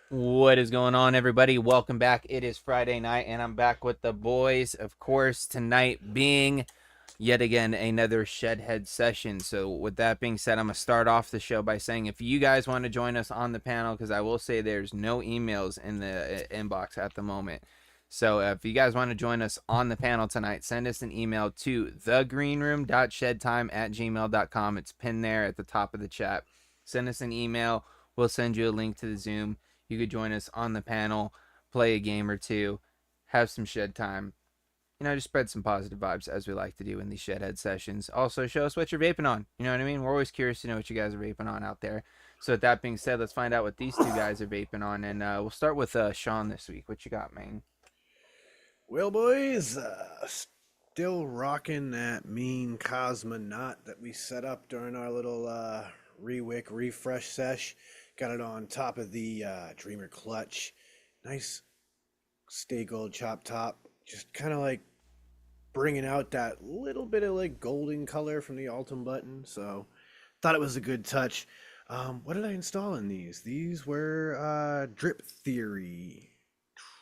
What is going on, everybody? Welcome back. It is Friday night, and I'm back with the boys. Of course, tonight being yet again another Shedhead session. So with that being said, I'm going to start off the show by saying if you guys want to join us on the panel, because I will say there's no emails in the inbox at the moment. So if you guys want to join us on the panel tonight, send us an email to thegreenroom.shedtime@gmail.com. It's pinned there at the top of the chat. Send us an email. We'll send you a link to the Zoom. You could join us on the panel, play a game or two, have some shed time. You know, just spread some positive vibes as we like to do in these Shedhead sessions. Also, show us what you're vaping on. You know what I mean? We're always curious to know what you guys are vaping on out there. So with that being said, let's find out what these two guys are vaping on. And we'll start with Sean this week. What you got, man? Well, boys, still rocking that mean cosmonaut that we set up during our little rewick refresh sesh. Got it on top of the Dreamer clutch. Nice stay gold chop top. Just kind of like bringing out that little bit of like golden color from the Ultim button. So thought it was a good touch. What did I install in these? These were Drip Theory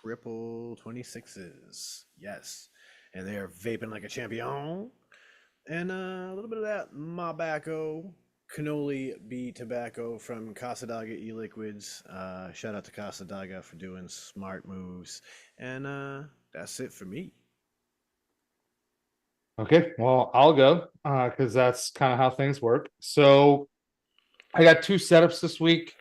triple 26s. Yes. And they're vaping like a champion. And a little bit of that Mabaco Cannoli B tobacco from Casadaga e-liquids. Shout out to Casadaga for doing smart moves. And that's it for me. Okay, well, I'll go because that's kind of how things work. So I got two setups this week.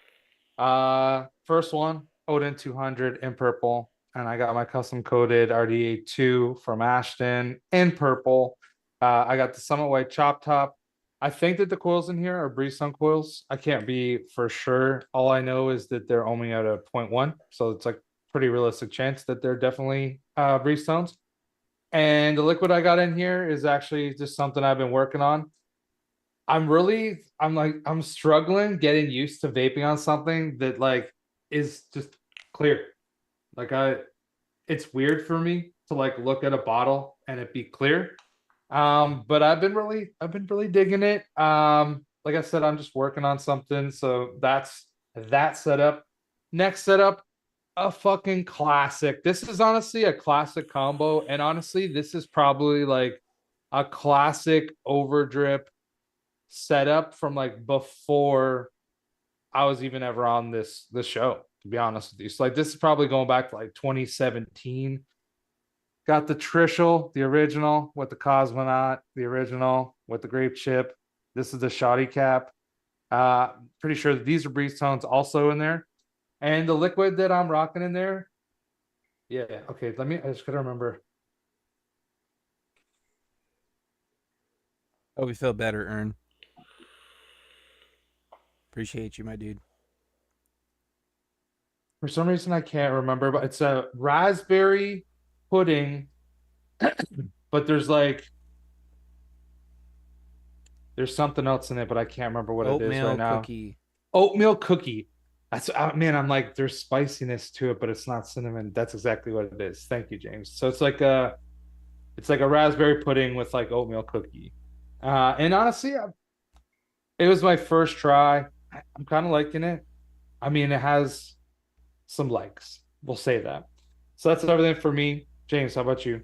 First one, Odin 200 in purple, and I got my custom coated RDA 2 from Ashton in purple. I got the Summit White chop top. I think that the coils in here are Breezestone coils. I can't be for sure. All I know is that they're only at a 0.1, so it's like pretty realistic chance that they're definitely Breezestones. And the liquid I got in here is actually just something I've been working on. I'm struggling getting used to vaping on something that like is just clear. Like it's weird for me to like look at a bottle and it be clear. But I've been really digging it. Like I said, I'm just working on something. So that's that setup. Next setup, a fucking classic. This is honestly a classic combo. And honestly, this is probably like a classic overdrip setup from like before I was even ever on this show, to be honest with you. So like this is probably going back to like 2017. Got the Trishul, the original, with the Cosmonaut, the original, with the grape chip. This is the shoddy cap. Pretty sure that these are Breezetones also in there. And the liquid that I'm rocking in there. Yeah, okay, I just gotta remember. Oh, we feel better, Ern. Appreciate you, my dude. For some reason, I can't remember, but it's a raspberry pudding, but there's something else in it, but I can't remember what it is right now. Oatmeal cookie. That's man, I'm like, there's spiciness to it, but it's not cinnamon. That's exactly what it is. Thank you, James. So it's like a raspberry pudding with like oatmeal cookie. And honestly, it was my first try. I'm kind of liking it. I mean, it has some likes. We'll say that. So that's everything for me. James, how about you?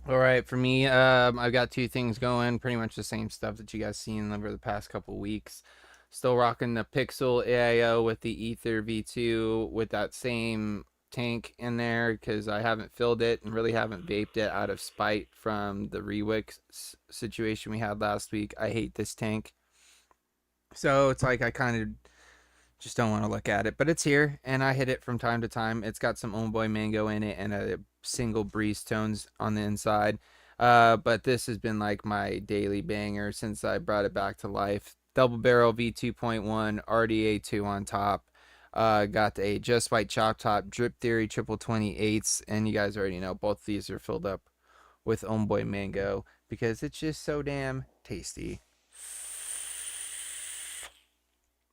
All right, for me, I've got two things going, pretty much the same stuff that you guys seen over the past couple weeks. Still rocking the Pixel AIO with the Ether V2 with that same tank in there because I haven't filled it and really haven't vaped it out of spite from the Rewick situation we had last week. I hate this tank. So it's like I kind of just don't want to look at it, but it's here and I hit it from time to time. It's got some Boy mango in it and a single breeze tones on the inside. But this has been like my daily banger since I brought it back to life. Double barrel V2.1 RDA2 on top. Got a Just White Chop Top Drip Theory triple 28s, and you guys already know both these are filled up with Boy mango because it's just so damn tasty.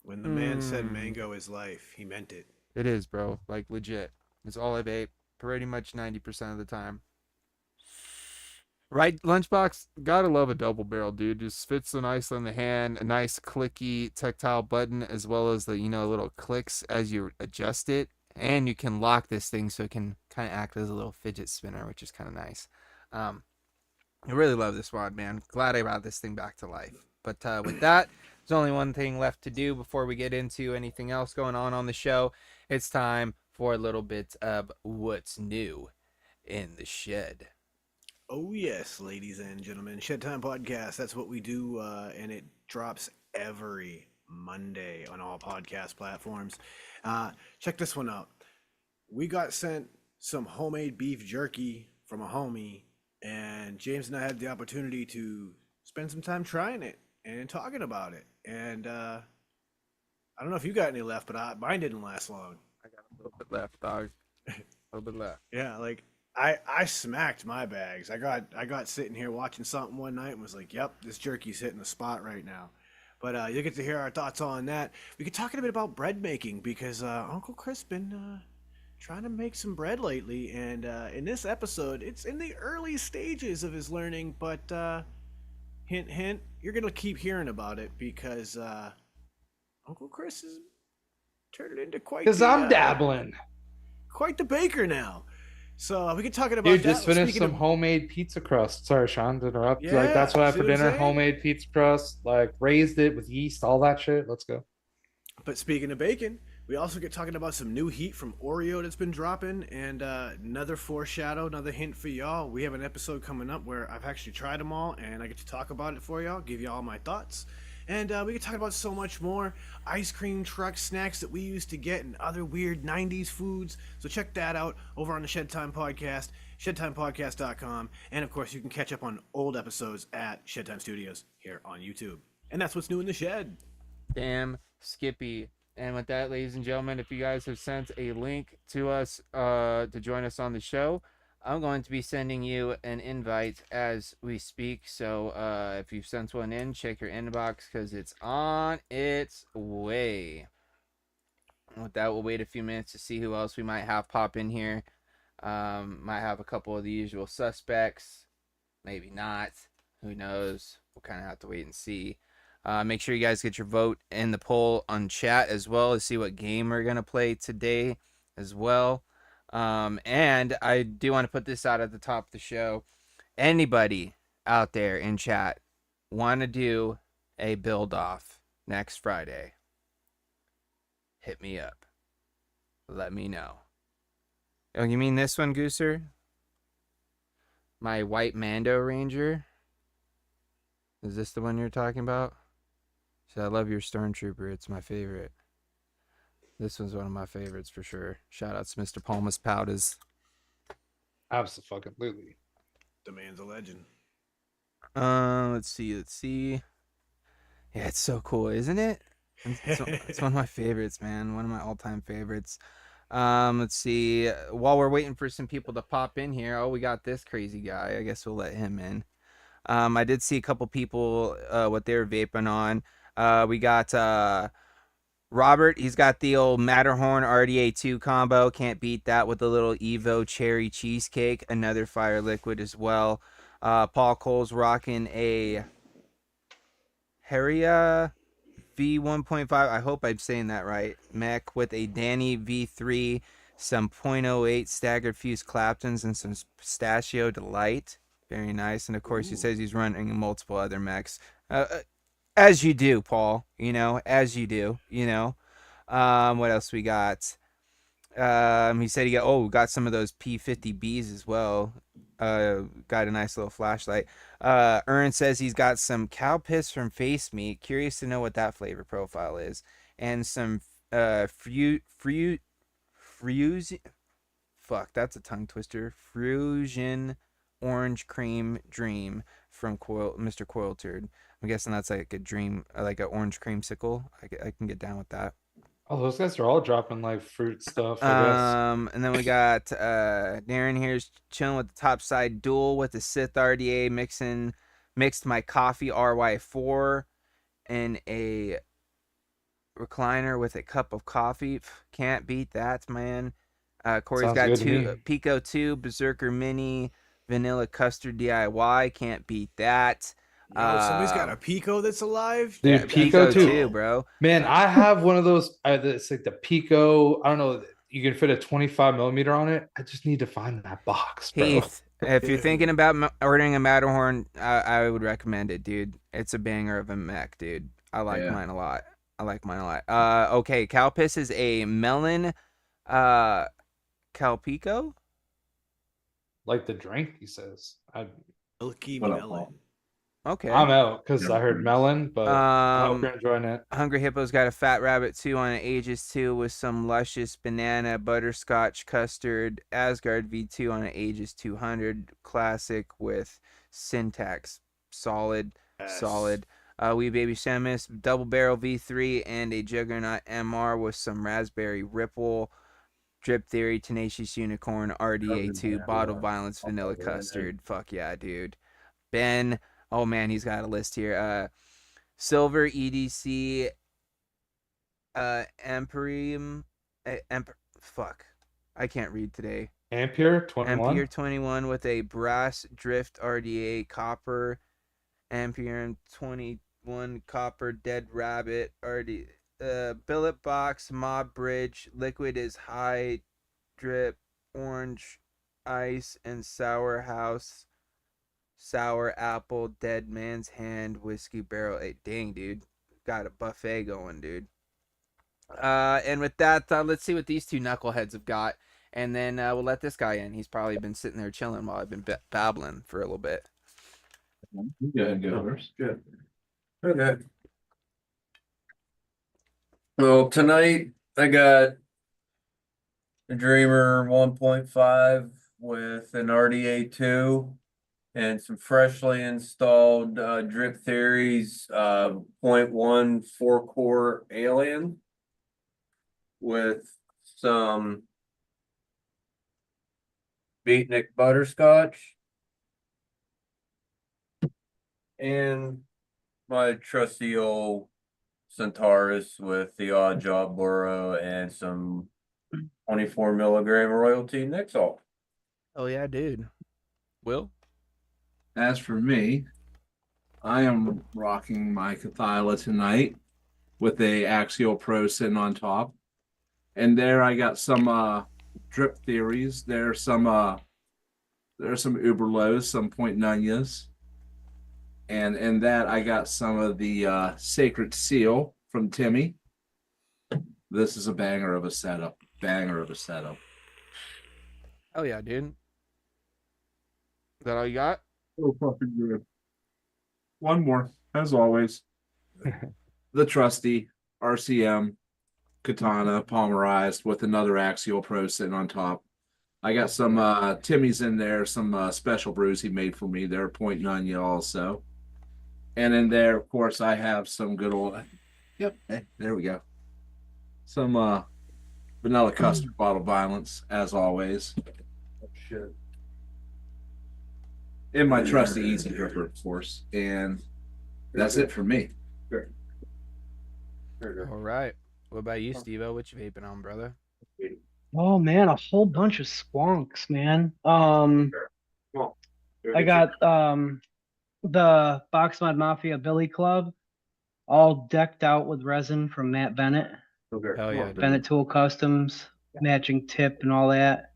When the man said mango is life, he meant it. It is, bro. Like, legit. It's all I vape pretty much 90% of the time. Right, Lunchbox? Gotta love a double barrel, dude. Just fits so nice on the hand. A nice clicky tactile button, as well as the, little clicks as you adjust it. And you can lock this thing so it can kind of act as a little fidget spinner, which is kind of nice. I really love this wad, man. Glad I brought this thing back to life. But with that, there's only one thing left to do before we get into anything else going on the show. It's time for a little bit of what's new in the shed. Oh, yes, ladies and gentlemen. Shed Time Podcast. That's what we do, and it drops every Monday on all podcast platforms. Check this one out. We got sent some homemade beef jerky from a homie, and James and I had the opportunity to spend some time trying it and talking about it. And I don't know if you got any left, but mine didn't last long. I got a little bit left, dog. A little bit left. Yeah, like I smacked my bags. I got sitting here watching something one night and was like, "Yep, this jerky's hitting the spot right now." But you'll get to hear our thoughts on that. We could talk a bit about bread making because Uncle Chris been trying to make some bread lately, and in this episode, it's in the early stages of his learning. But hint, hint, you're gonna keep hearing about it because Uncle Chris is turned it into quite. Because I'm dabbling. Quite the baker now. So we could talk about Dude, that. just finished some homemade pizza crust. Sorry, Sean, to interrupt. Yeah, like that's what I had see for what I'm dinner. saying? Homemade pizza crust, like raised it with yeast, all that shit. Let's go. But speaking of bacon, we also get talking about some new heat from Oreo that's been dropping, and another foreshadow, another hint for y'all. We have an episode coming up where I've actually tried them all, and I get to talk about it for y'all, give y'all my thoughts. And we can talk about so much more. Ice cream truck snacks that we used to get and other weird 90s foods. So check that out over on the Shed Time Podcast, shedtimepodcast.com. And of course, you can catch up on old episodes at Shed Time Studios here on YouTube. And that's what's new in the shed. Damn Skippy. And with that, ladies and gentlemen, if you guys have sent a link to us to join us on the show, I'm going to be sending you an invite as we speak. So if you've sent one in, check your inbox because it's on its way. And with that, we'll wait a few minutes to see who else we might have pop in here. Might have a couple of the usual suspects. Maybe not. Who knows? We'll kind of have to wait and see. Make sure you guys get your vote in the poll on chat as well to see what game we're going to play today as well. And I do want to put this out at the top of the show. Anybody out there in chat want to do a build off next Friday? Hit me up. Let me know. Oh, you mean this one, Gooser? My white Mando Ranger? Is this the one you're talking about? So I love your Stormtrooper. It's my favorite. This one's one of my favorites for sure. Shout out to Mr. Palmas Powders. Absolutely. The man's a legend. Let's see. Yeah, it's so cool, isn't it? It's one of my favorites, man. One of my all-time favorites. Let's see. While we're waiting for some people to pop in here, oh, we got this crazy guy. I guess we'll let him in. I did see a couple people what they were vaping on. We got Robert. He's got the old Matterhorn RDA2 combo. Can't beat that with the little Evo cherry cheesecake. Another fire liquid as well. Paul Cole's rocking a Heria V1.5. I hope I'm saying that right. Mech with a Danny V3, some .08 staggered fuse Claptons, and some Pistachio Delight. Very nice. And of course, he says he's running multiple other mechs. As you do, Paul. As you do. What else we got? He said got some of those P50Bs as well. Got a nice little flashlight. Ern says he's got some cow piss from Face Meat. Curious to know what that flavor profile is. And some fusion. Fuck, that's a tongue twister. Fusion orange cream dream from Mr. Coil Turd. I'm guessing that's like a dream, like an orange creamsicle. I can get down with that. Oh, those guys are all dropping like fruit stuff, I guess. And then we got Darren here's chilling with the Topside Duel with the Sith RDA mixed my coffee RY4 in a recliner with a cup of coffee. Can't beat that, man. Corey's Sounds got good to two me. Pico 2 Berserker Mini Vanilla Custard DIY. Can't beat that. Somebody's got a Pico that's alive. Dude, Yeah, Pico too. too, bro. Man, I have one of those. It's like the Pico. I don't know. You can fit a 25 millimeter on it. I just need to find that box, bro. Heath, if you're thinking about ordering a Matterhorn, I would recommend it, dude. It's a banger of a mech, dude. I like mine a lot. Okay, Calpiss is a melon Calpico? Like the drink, he says. Milky What up, melon. Paul? Okay. I'm out because I heard melon, but I hope Um, you're enjoying it. Hungry Hippo's got a Fat Rabbit 2 on an Aegis 2 with some luscious banana butterscotch custard. Asgard V2 on an Aegis 200 classic with syntax. Solid. Yes. Solid. Wee Baby Shemus, double barrel V3 and a Juggernaut MR with some raspberry ripple. Drip Theory, Tenacious Unicorn, RDA2, Bottle Violence, Vanilla Custard. Fuck yeah, dude. Ben, oh man, he's got a list here. Silver EDC, Empyreum, fuck, I can't read today. Ampere 21. Ampere 21 with a brass drift RDA copper, Ampere 21 copper dead rabbit RD. Billet box, mob bridge, liquid is high drip, orange ice, and sour house, sour apple, dead man's hand, whiskey barrel. Hey, dang, dude, got a buffet going, dude. And with that, let's see what these two knuckleheads have got, and then we'll let this guy in. He's probably been sitting there chilling while I've been babbling for a little bit. Good. Good. Okay. Well, tonight I got a Dreamer 1.5 with an RDA2 and some freshly installed Drip Theories 0.1 4-core Alien with some Beatnik Butterscotch and my trusty old Centaurus with the Odd Job Burrow and some 24 milligram royalty Nixalt. Oh yeah, dude. Will? As for me, I am rocking my Cathyla tonight with a Axial Pro sitting on top. And there I got some Drip Theories. There's some Uber Lows, some Point Nunyas. And in that I got some of the Sacred Seal from Timmy. This is a banger of a setup. Oh yeah, dude. Is that all you got? Oh, fucking good. One more, as always. The trusty RCM Katana Palmerized with another Axial Pro sitting on top. I got some Timmy's in there, some special brews he made for me. They're 0.9 also. And in there, of course, I have some good old. Yep, there we go. Some vanilla custard bottle violence, as always. Oh, shit. In my trusty Easy Dripper, of course. And that's it for me. All right. What about you, Steve-O? What you vaping on, brother? Oh man, a whole bunch of squonks, man. I got the Box Mod Mafia Billy Club, all decked out with resin from Matt Bennett. Hell yeah, dude. Bennett Tool Customs, matching tip and all that.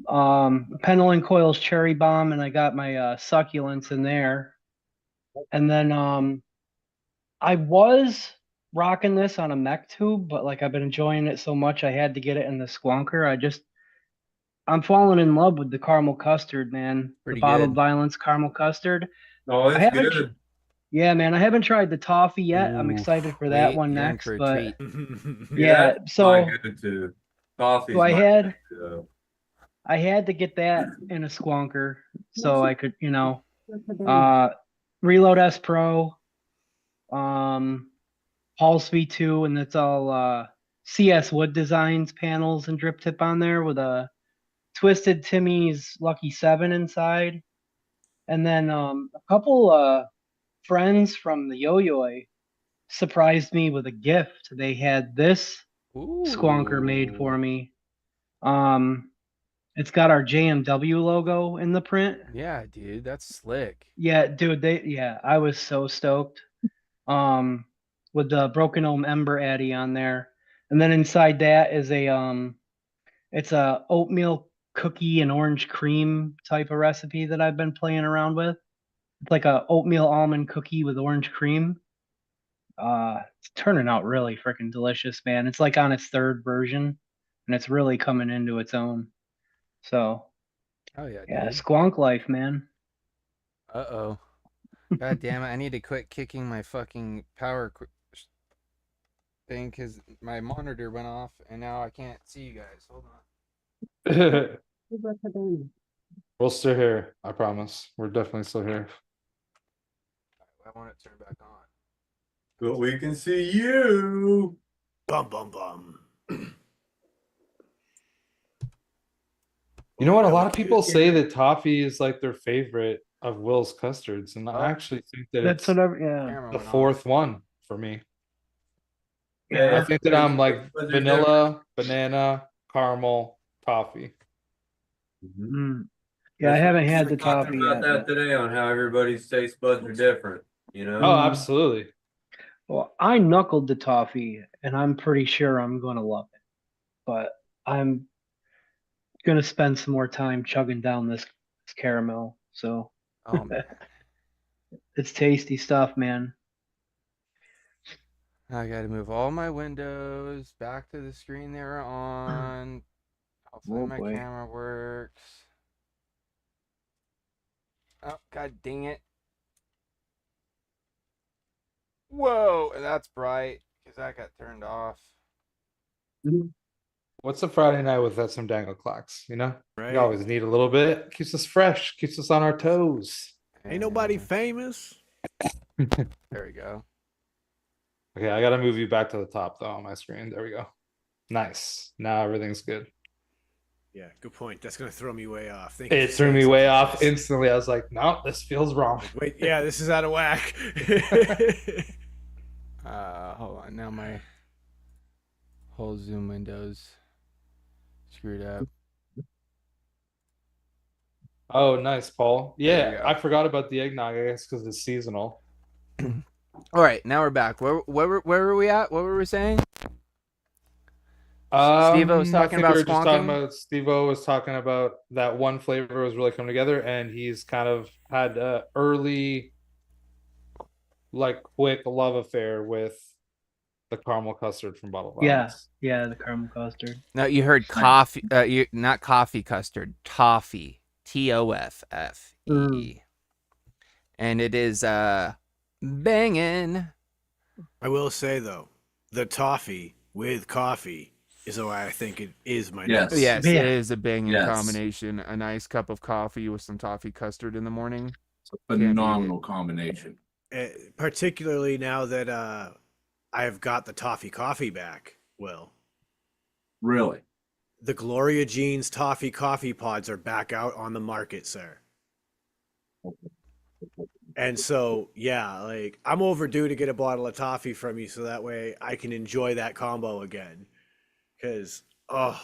Pendleton Coils Cherry Bomb, and I got my succulents in there. And then I was rocking this on a mech tube, but like I've been enjoying it so much, I had to get it in the squonker. I'm falling in love with the caramel custard, man. Pretty the bottled good. violence caramel custard. Oh, I it's haven't. good. Yeah, man, I haven't tried the toffee yet. I'm Ooh, excited for that wait, one you're in next. for a But treat. yeah, That's so my go-to. so Coffee's I my had go-to. I had to get that in a squonker so I could, reload S Pro, Pulse V2, and it's all CS Wood Designs panels and drip tip on there with a Twisted Timmy's Lucky 7 inside. And then a couple friends from the Yo-Yo surprised me with a gift. They had this squonker made for Ooh. me. It's got our JMW logo in the print. Yeah, dude, that's slick. Yeah, dude, I was so stoked. With the Broken Ohm Ember Addy on there. And then inside that is it's a oatmeal cookie and orange cream type of recipe that I've been playing around with. It's like a oatmeal almond cookie with orange cream. It's turning out really freaking delicious, man. It's like on its third version, and it's really coming into its own. So Oh yeah, yeah, dude. squonk life, man. Uh-oh. God damn it, I need to quit kicking my fucking thing because my monitor went off and now I can't see you guys. Hold on. We're still here. I promise. We're definitely still here. I want it turned back on. But we can see you. Bum bum bum. You know what? A lot of people say that toffee is like their favorite of Will's custards, and I actually think that That's it's whatever. Yeah. Camera the went fourth off. one for me. Yeah. I think that I'm like But there's vanilla, banana, caramel, toffee. Mm. Yeah, I haven't had the talking toffee about yet. that today on how everybody's taste buds are different. You know. Oh, absolutely. Well, I knuckled the toffee, and I'm pretty sure I'm gonna love it. But I'm gonna spend some more time chugging down this caramel. So Oh man. it's tasty stuff, man. I gotta move all my windows back to the screen they were on. Hopefully Oh, my boy. camera works. Oh, god dang it. Whoa, that's bright because that got turned off. What's a Friday night without some dangle clocks? You know, Right. we always need a little bit. Keeps us fresh, keeps us on our toes. Ain't nobody And famous. there we go. Okay, I gotta move you back to the top though on my screen. There we go. Nice. Now everything's good. Yeah, good point. That's gonna throw me way off. Thank you It for threw saying me way something, off Chris. instantly. I was like, no, this feels wrong. Wait, yeah, this is out of whack. Hold on. Now my whole Zoom window's screwed up. Oh, nice, Paul. There we Yeah, go. I forgot about the eggnog, I guess, because it's seasonal. All right, now we're back. Where were we at? What were we saying? Steve-O was I talking think about we were just talking squonking? about Steve-O was talking about that one flavor was really coming together, and he's kind of had a early, like, quick love affair with the caramel custard from Bottle Violence. Yeah, the caramel custard. No, you heard coffee. You not coffee custard. Toffee. TOFFE. And it is banging. I will say though, the toffee with coffee is why I think it is my Yes. number. Yes, Yeah. it is a banging Yes. combination. A nice cup of coffee with some toffee custard in the morning. It's a phenomenal combination. Particularly now that I have got the toffee coffee back. Will, Really. the Gloria Jeans toffee coffee pods are back out on the market, sir. And so, yeah, like I'm overdue to get a bottle of toffee from you so that way I can enjoy that combo again. Because, oh,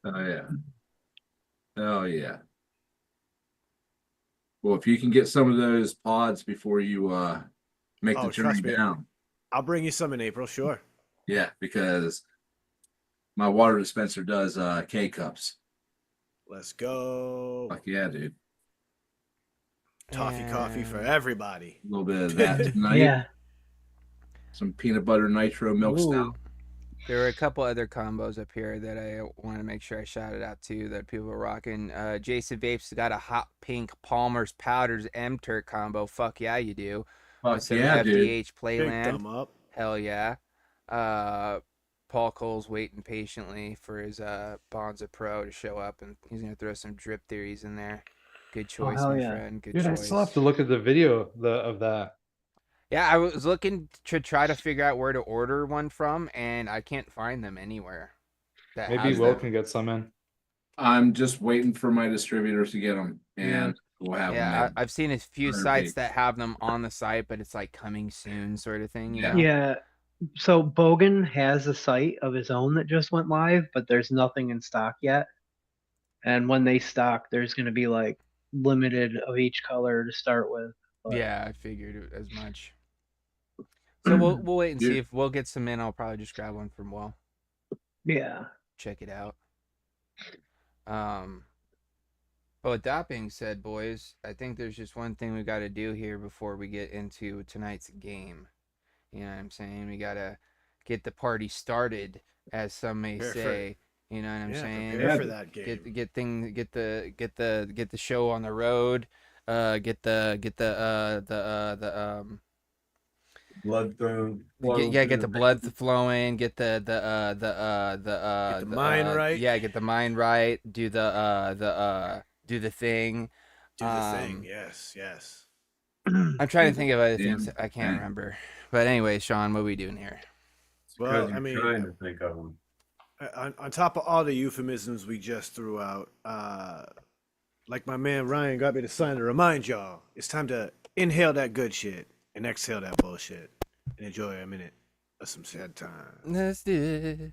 Oh yeah. Oh yeah. Well, if you can get some of those pods before you make Oh, the journey trust me. down. I'll bring you some in April, sure. Yeah, because my water dispenser does K cups. Let's go. Fuck yeah, dude. Toffee coffee for And- everybody. A little bit of that tonight. Yeah. Some peanut butter nitro milk Ooh. stout. There were a couple other combos up here that I want to make sure I shouted out to that people are rocking. Jason Vapes got a hot pink Palmer's Powders M-Turk combo. Fuck yeah, you do. Fuck With some yeah, dude. FDH Big Playland. thumb up. Hell yeah. Paul Cole's waiting patiently for his Bonza Pro to show up, and he's gonna throw some drip theories in there. Good choice, hell my yeah. friend. Good Dude, I choice. still have to look at the video of that. Yeah, I was looking to try to figure out where to order one from, and I can't find them anywhere. That Maybe has Will them. can get some in. I'm just waiting for my distributors to get them, and we'll have Yeah, them. I've seen a few 100 sites days. that have them on the site, but it's like coming soon sort of thing. You Yeah. know? Yeah. So Bogan has a site of his own that just went live, but there's nothing in stock yet. And when they stock, there's going to be like limited of each color to start with. But Yeah, I figured it as much. So we'll wait and see Yeah. if Will gets some in. I'll probably just grab one from Will. yeah. Check it out. But with that being said, boys, I think there's just one thing we got to do here before we get into tonight's game. You know what I'm saying? We got to get the party started, as some may Prepare for- say. You know what I'm Yeah, saying? prepare for that game. Get the show on the road. Get the Blood thrown. get the blood flowing. Get the mind right. Yeah, get the mind right. Do the thing. Do the thing. Um, Yes, yes. I'm trying to think of other things Damn. I can't Dang. remember. But anyway, Sean, what are we doing here? Well, I mean, trying to think of them. on top of all the euphemisms we just threw out, like my man Ryan got me to sign to remind y'all, it's time to inhale that good shit and exhale that bullshit and enjoy a minute of some sad time. Let's do it.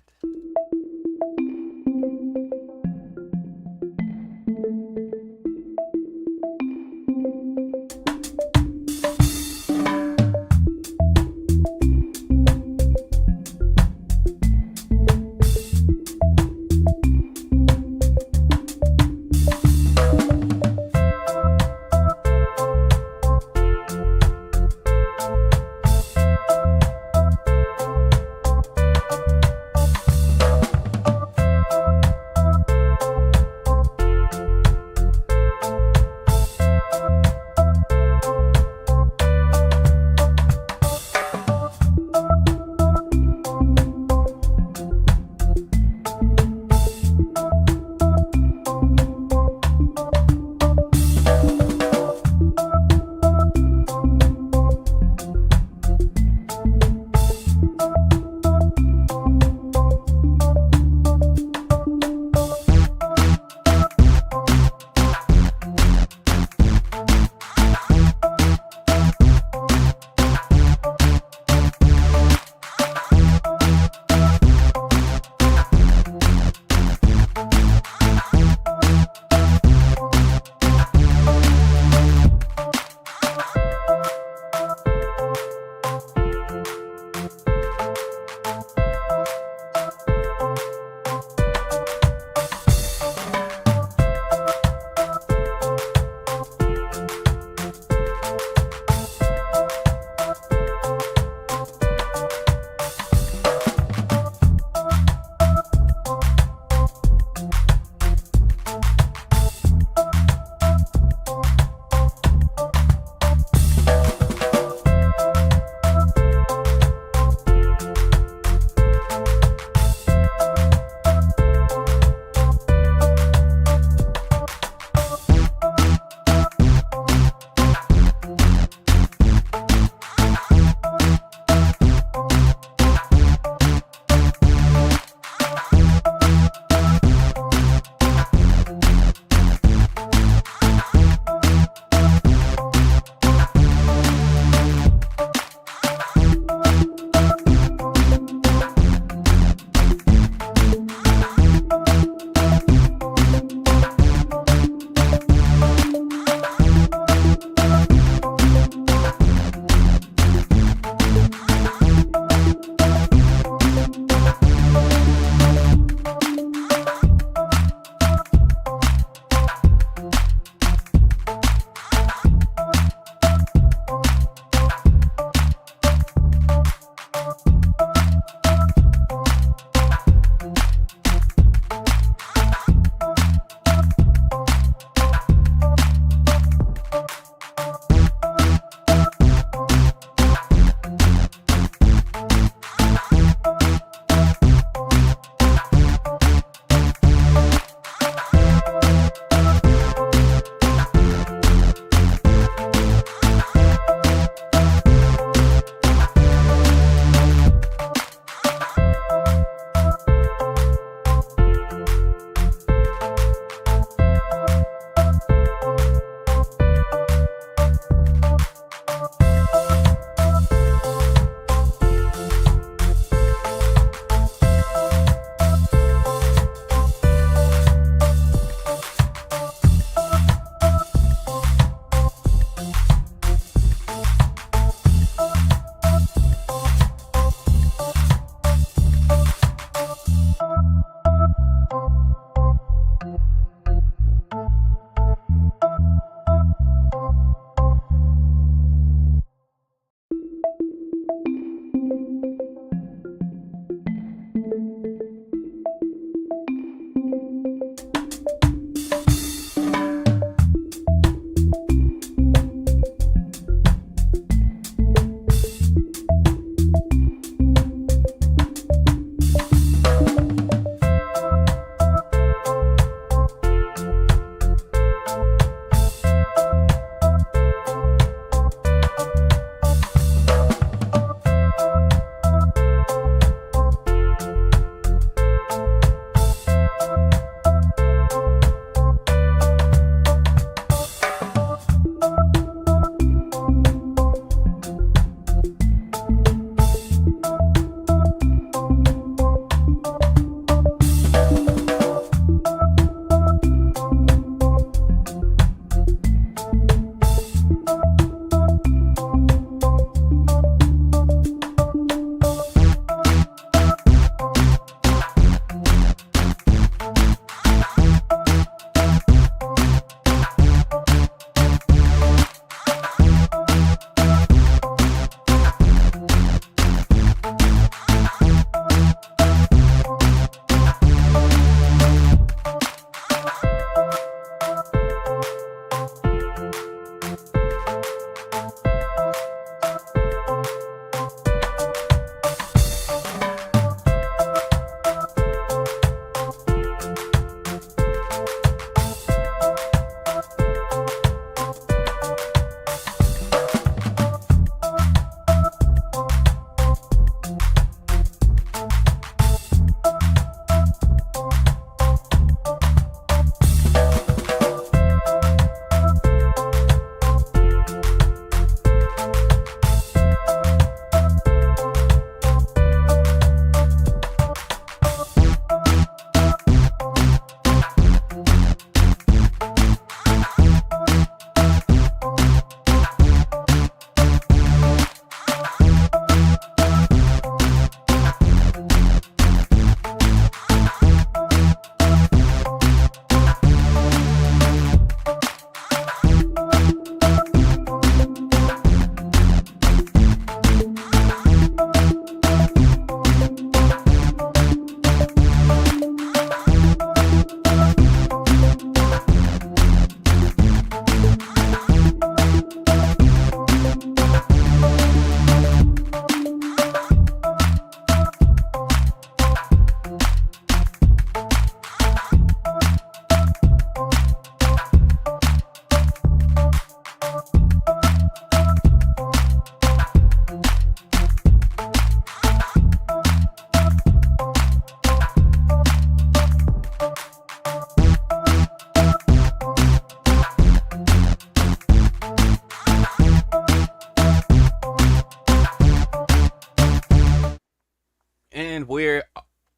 And we're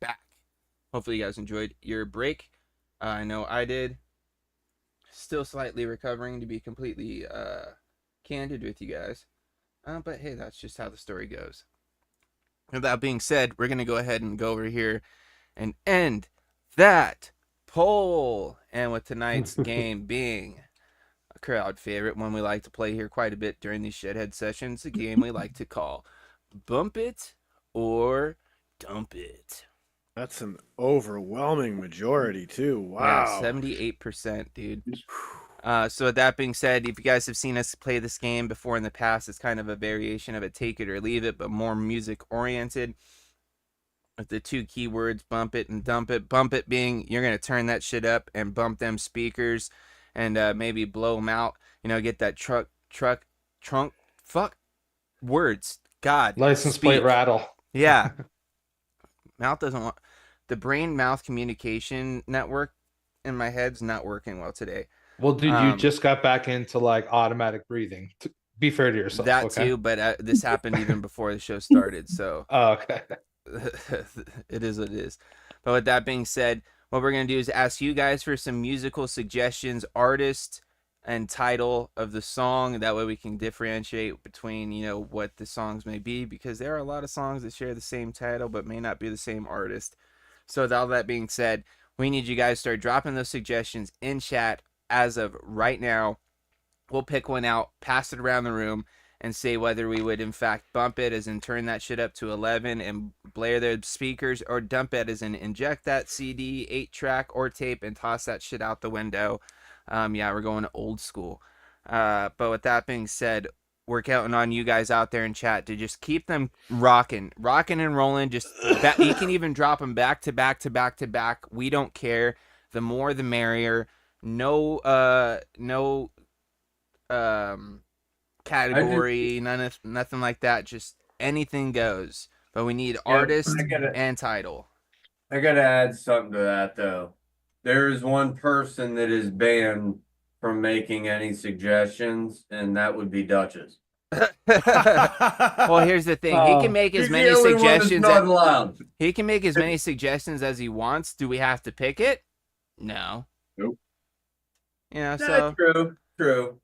back. Hopefully you guys enjoyed your break. I know I did. Still slightly recovering, to be completely candid with you guys. But hey, that's just how the story goes. With that being said, we're going to go ahead and go over here and end that poll. And with tonight's game being a crowd favorite, one we like to play here quite a bit during these Shedhead sessions, a game we like to call Bump It or Dump It. That's an overwhelming majority too. Yeah, Wow. 78%, dude. So with that being said, if you guys have seen us play this game before in the past, it's kind of a variation of a take it or leave it, but more music oriented. With the two keywords, bump it and dump it. Bump it being you're going to turn that shit up and bump them speakers and maybe blow them out. You know, get that trunk, fuck, words. God. License speak. plate rattle. Yeah. Mouth doesn't want, the brain-mouth communication network in my head's not working well today. Well, dude, you just got back into like automatic breathing. Be fair to yourself. That okay? too, but this happened even before the show started, so Oh, okay. it is what it is. But with that being said, what we're going to do is ask you guys for some musical suggestions, artist and title of the song. That way we can differentiate between, you know, what the songs may be, because there are a lot of songs that share the same title but may not be the same artist. So with all that being said, we need you guys to start dropping those suggestions in chat as of right now. We'll pick one out, pass it around the room, and say whether we would in fact bump it as in turn that shit up to 11 and blare their speakers, or dump it as in inject that CD, 8-track or tape and toss that shit out the window. Yeah, we're going old school. But with that being said, we're counting on you guys out there in chat to just keep them rocking and rolling. Just you can even drop them back to back to back to back. We don't care. The more the merrier. No category, nothing like that. Just anything goes. But we need artist and title. I gotta add something to that though. There is one person that is banned from making any suggestions, and that would be Duchess. Well, here's the thing. He can make as He's many the only one that's suggestions. not allowed. He can make as many suggestions as he wants. Do we have to pick it? No. Nope. You know, That's so true.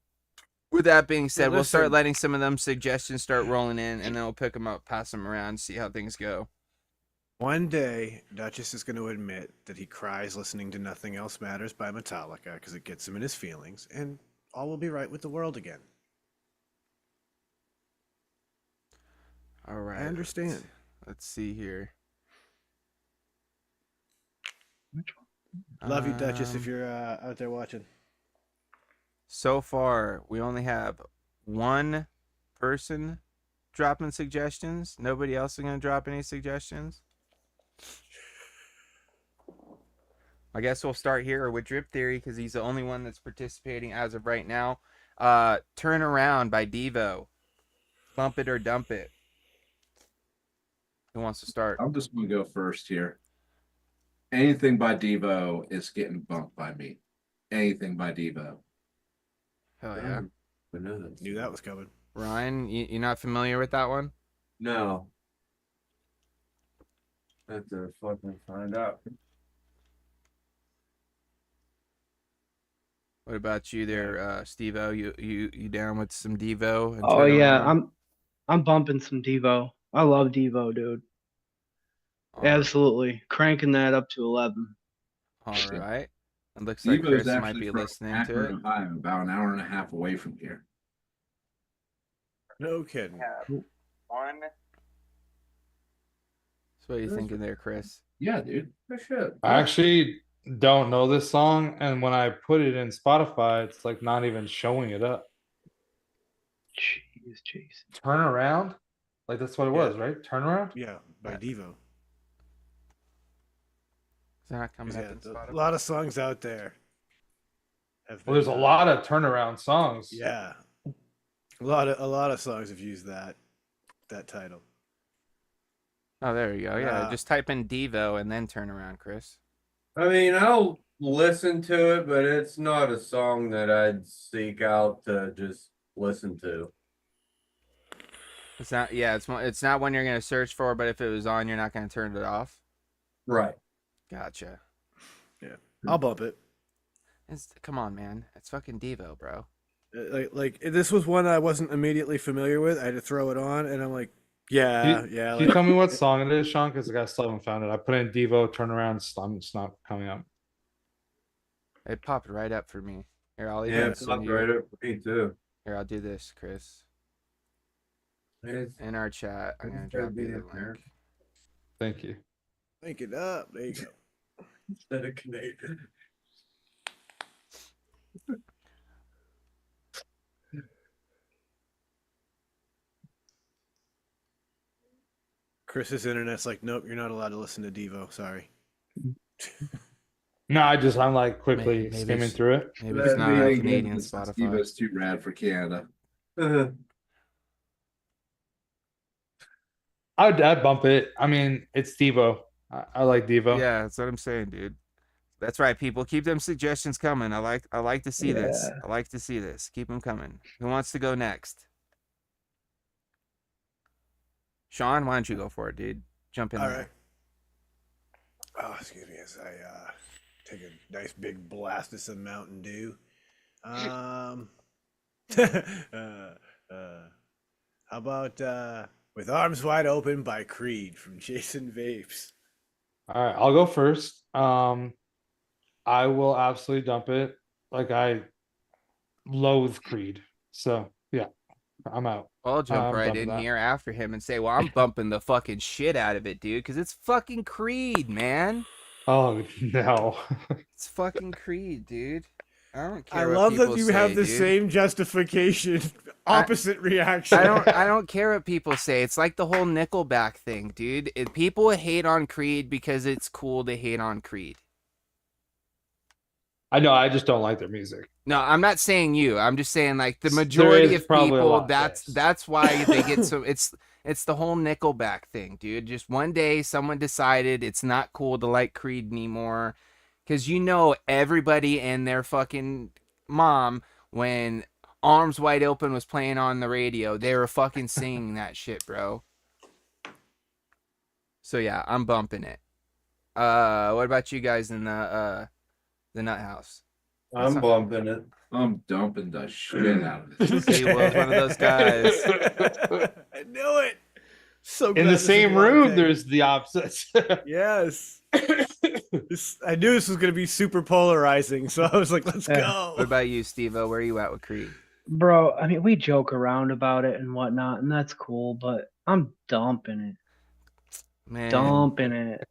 with that being said, we'll start listen. letting some of them suggestions start rolling in, and then we'll pick them up, pass them around, see how things go. One day, Duchess is going to admit that he cries listening to Nothing Else Matters by Metallica because it gets him in his feelings, and all will be right with the world again. All right. I understand. Let's see here. Love you, Duchess, if you're out there watching. So far, we only have one person dropping suggestions. Nobody else is going to drop any suggestions. I guess we'll start here with Drip Theory because he's the only one that's participating as of right now. Turn Around by Devo. Bump it or dump it. Who wants to start? I'm just gonna go first here. Anything by Devo is getting bumped by me. Anything by Devo. Hell yeah. Knew that was coming. Ryan, you're not familiar with that one? No. Have to fucking find out. What about you there, Steve-O? You down with some Devo? And Oh Turn yeah, Around? I'm bumping some Devo. I love Devo, dude. Absolutely, cranking that up to 11. All right. It looks like Devo's Chris might actually be from listening to Akron, it. Ohio, about an hour and a half away from here. No kidding. One. So what are you thinking there, Chris? Yeah, dude. Good shit. I actually don't know this song, and when I put it in Spotify, it's like not even showing it up. Jeez. Turn Around? Like that's what it was, Yeah. right? Turn Around? Yeah, by Yeah. Devo. Is that not coming Yeah, up in Spotify? a lot of songs out there. Well, there's a lot of turnaround songs. Yeah, a lot of songs have used that title. Oh, there you go. Yeah, Yeah. just type in Devo and then Turn Around, Chris. I mean, I'll listen to it, but it's not a song that I'd seek out to just listen to. It's not. Yeah, it's not one you're gonna search for, but if it was on, you're not gonna turn it off. Right. Gotcha. I'll bump it. Come on, man. It's fucking Devo, bro. Like this was one I wasn't immediately familiar with. I had to throw it on, and I'm like, yeah. Can you Like, tell me what song it is, Sean? Because I still haven't found it. I put in Devo, turn around, it's not coming up. It popped right up for me. Here, I'll Yeah, even it's send up you. right up for me too. Here, I'll do this, Chris. It's, In our chat, I'm gonna drop you the link. Thank you. link it up. There you go. instead of Canadian. Chris's internet's like, nope, you're not allowed to listen to Devo. Sorry. No, I'm like quickly Maybe skimming it's- through it. Maybe it's not on Canadian Steve Spotify. is too rad for Canada. I'd bump it. I mean, it's Devo. I like Devo. Yeah, that's what I'm saying, dude. That's right, people. Keep them suggestions coming. I like to see this. I like to see this. Keep them coming. Who wants to go next? Sean, why don't you go for it, dude? Jump in All there. right. Oh, excuse me as I take a nice big blast of some Mountain Dew. How about With Arms Wide Open by Creed from Jason Vapes? All right, I'll go first. I will absolutely dump it. Like I loathe Creed. So yeah, I'm out. I'll jump I'm right done with in that. here after him and say, well, I'm bumping the fucking shit out of it, dude, because it's fucking Creed, man. Oh no. It's fucking Creed, dude. I don't care. I what love that people you say, have the dude. same justification, opposite reaction. I don't care what people say. It's like the whole Nickelback thing, dude. People hate on Creed because it's cool to hate on Creed. I know, I just don't like their music. No, I'm not saying you. I'm just saying like the There majority is of probably a people. lot, That's yes. that's why they get so. It's the whole Nickelback thing, dude. Just one day, someone decided it's not cool to like Creed anymore, because everybody and their fucking mom, when Arms Wide Open was playing on the radio, they were fucking singing that shit, bro. So yeah, I'm bumping it. What about you guys in the nut house? I'm bumping it. I'm dumping the shit out of it. He was one of those guys. I knew it. So In glad the this is same what I room, picked. there's the opposites. Yes. I knew this was going to be super polarizing, so I was like, let's What go. about you, Steve-O? Where are you at with Creed? Bro, I mean, we joke around about it and whatnot, and that's cool, but I'm dumping it. Man, Dumping it.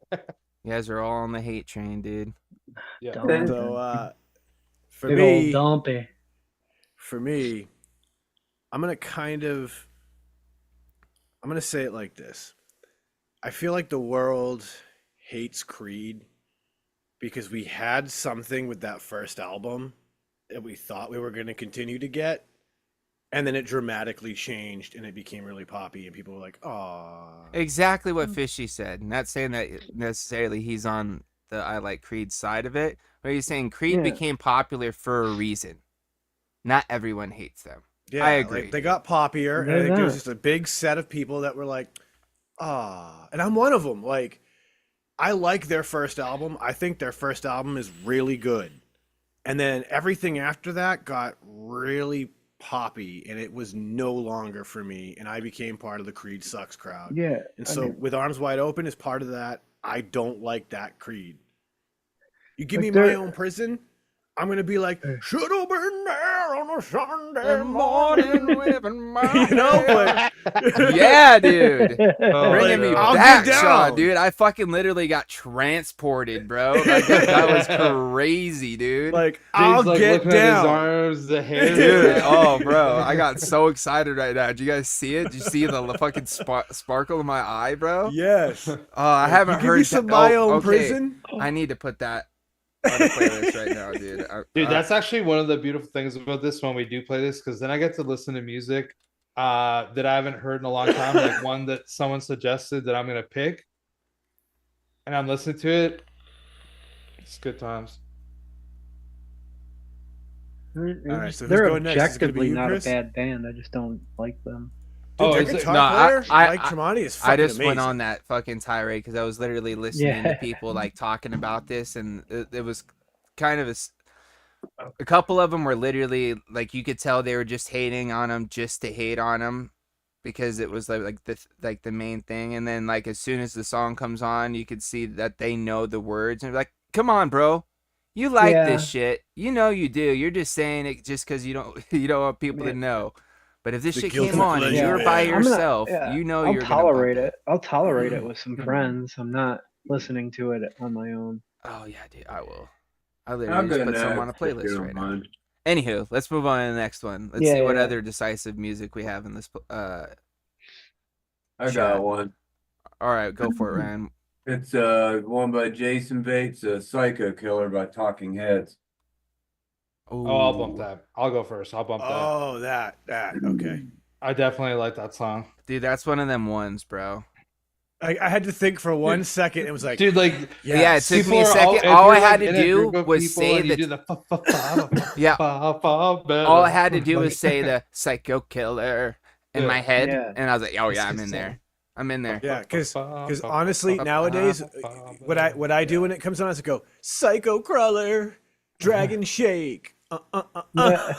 you guys are all on the hate train, dude. Yeah. Dumping. So, for Big me, old dumpy. I'm going to say it like this. I feel like the world hates Creed because we had something with that first album that we thought we were going to continue to get, and then it dramatically changed and it became really poppy, and people were like, "Aw." Exactly what Fishy said. Not saying that necessarily he's on the I like Creed side of it, but he's saying Creed Yeah. became popular for a reason. Not everyone hates them. Yeah, I agree. Like, they got poppier, and I They're think there was not. just a big set of people that were like, "Ah," and I'm one of them. Like, I like their first album. I think their first album is really good, and then everything after that got really poppy, and it was no longer for me. And I became part of the Creed sucks crowd. Yeah. And I so, mean, with Arms Wide Open as part of that, I don't like that Creed. You give Like me my they're- own prison, I'm gonna be like, Hey. should have been there on a Sunday Good morning. living my You know, but yeah, dude. Oh, Bringing me no. I'll back, get Sean, down. dude. I fucking literally got transported, bro. Like, that was crazy, dude. like, He's I'll like get looking at his down. arms, the hair. Dude, oh, bro, I got so excited right now. Did you guys see it? Did you see the fucking sparkle in my eye, bro? Yes. Oh, I haven't You give heard me some that- my oh, own okay. prison. I need to put that on the playlist right now, dude. Dude, that's actually one of the beautiful things about this when we do play this, because then I get to listen to music that I haven't heard in a long time, like one that someone suggested that I'm gonna pick, and I'm listening to it. It's good times. right, so who's they're going next? Is it gonna be objectively you, not Chris? a bad band. I just don't like them. Dude, Oh, their is it- guitar No, player, I- Mike I- Tremonti, is fucking I just amazing. went on that fucking tirade because I was literally listening to Yeah. people like talking about this, and it was kind of a couple of them were literally like you could tell they were just hating on him just to hate on him because it was like the main thing, and then like as soon as the song comes on, you could see that they know the words and like, come on, bro. You like Yeah. this shit. You know you do. You're just saying it just because you don't want people to Man. know. But if this The shit guilty came on and you pleasure, were by man. yourself, yeah, you know I'll you're tolerate gonna it. I'll tolerate it with some friends. I'm not listening to it on my own. Oh yeah, dude, I will. I I've literally just been put some on a asked if you playlist don't right now. mind. Anywho, let's move on to the next one. Let's Yeah, see what yeah. other decisive music we have in this. I Chat. got one. All right, go for it, Ryan. It's one by Jason Bates, Psycho Killer by Talking Heads. Oh, I'll bump Ooh. that. I'll go first. I'll bump that. Oh, that. Okay. I definitely like that song. Dude, that's one of them ones, bro. I had to think for 1 second. It was like, Dude, like Yeah, it yes. took people me a are second. if All you're, I had like, to in a do group of was people say and you the do the Yeah. better. All I had to do Like- was say the psycho killer in Yeah. my head, Yeah. and I was like, oh yeah, I'm in there. I'm in there. Yeah, because honestly, nowadays, what I do when it comes on is I go, Psycho Crawler, Dragon Shake. Yeah.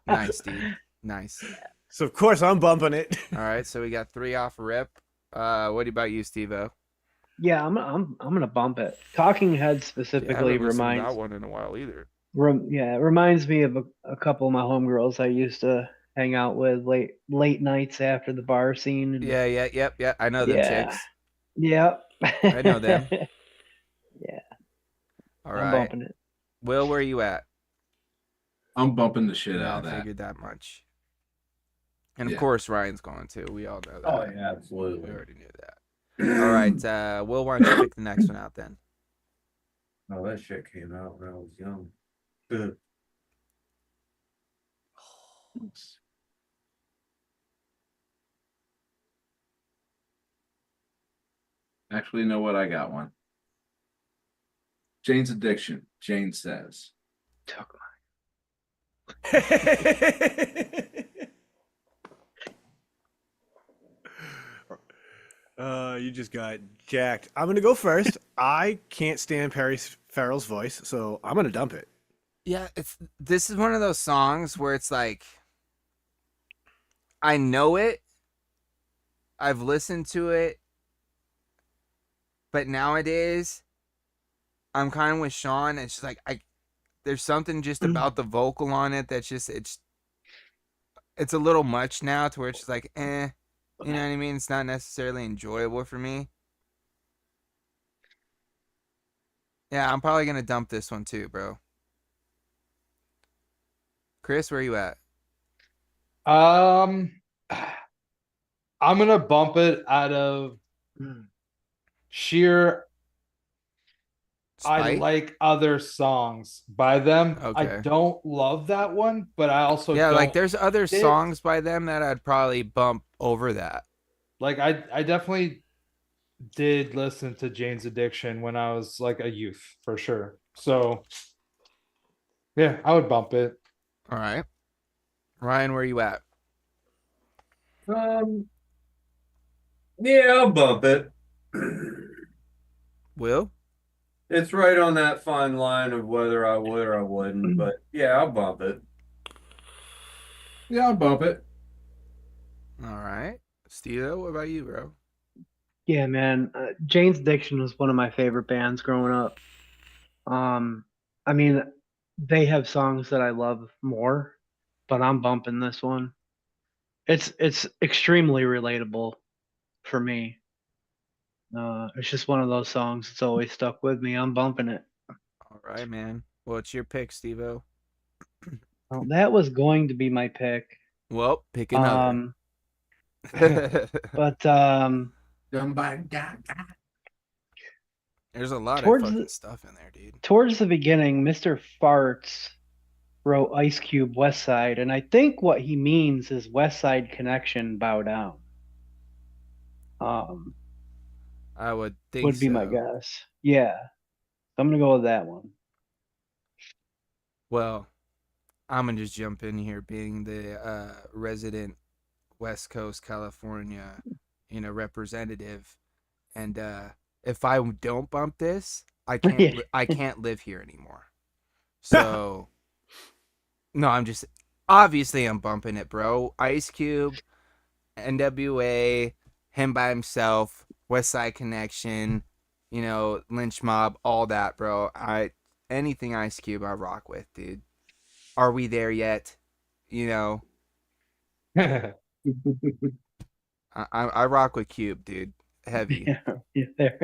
Nice, dude. Nice. So of course I'm bumping it. All right, so we got 3 off rip. What about you, Steve-O? Yeah, I'm gonna bump it. Talking Heads specifically reminds one in a while either. it reminds me of a couple of my homegirls I used to hang out with late nights after the bar scene. And, Yeah. I know them Yeah. chicks. Yep. I know them. Yeah, All I'm right. bumping it. Will, where are you at? I'm bumping the shit Yeah, out of I that. figured that much. And of Yeah. course, Ryan's going to. We all know that. Oh yeah, We absolutely. already knew that. All right, Will, why don't you pick the next one out then? Oh, that shit came out when I was young. Ugh. Actually, you know what? I got one. Jane's Addiction. Jane Says. Took You just got jacked. I'm gonna go first. I can't stand Perry Farrell's voice, so I'm gonna dump it. Yeah, this is one of those songs where it's like I know it. I've listened to it. But nowadays I'm kind of with Sean. It's just like there's something just about the vocal on it that's just it's a little much now to where it's just like you know what I mean? It's not necessarily enjoyable for me. Yeah, I'm probably gonna dump this one too, bro. Chris, where you at? I'm gonna bump it out of sheer I Spite? like other songs by them. I Okay. don't love that one, but I also Yeah, like don't there's other it- songs by them that I'd probably bump over that. like I definitely did listen to Jane's Addiction when I was like a youth for sure. So yeah, I would bump it. All right. Ryan, where you at? Yeah, I'll bump it. Will? It's right on that fine line of whether I would or I wouldn't, but yeah, I'll bump it. Yeah, I'll bump it. All right. Steve, what about you, bro? Yeah, man. Jane's Addiction was one of my favorite bands growing up. I mean, they have songs that I love more, but I'm bumping this one. It's extremely relatable for me. It's just one of those songs that's always stuck with me. I'm bumping it. All right, man. What's your pick, Steve-O? Well, that was going to be my pick. Well, pick another. But There's a lot of Towards fucking the- stuff in there, dude. towards the beginning, Mr. Farts wrote Ice Cube West Side, and I think what he means is West Side Connection Bow Down. I would think Would be my so. guess. Yeah. So I'm gonna go with that one. Well, I'm gonna just jump in here, being the resident West Coast California, representative. And if I don't bump this, I can't live here anymore. So no, I'm bumping it, bro. Ice Cube, NWA, him by himself, West Side Connection, Lynch Mob, all that, bro. Anything Ice Cube I rock with, dude. Are we there yet? I rock with Cube, dude. Heavy. Yeah, there,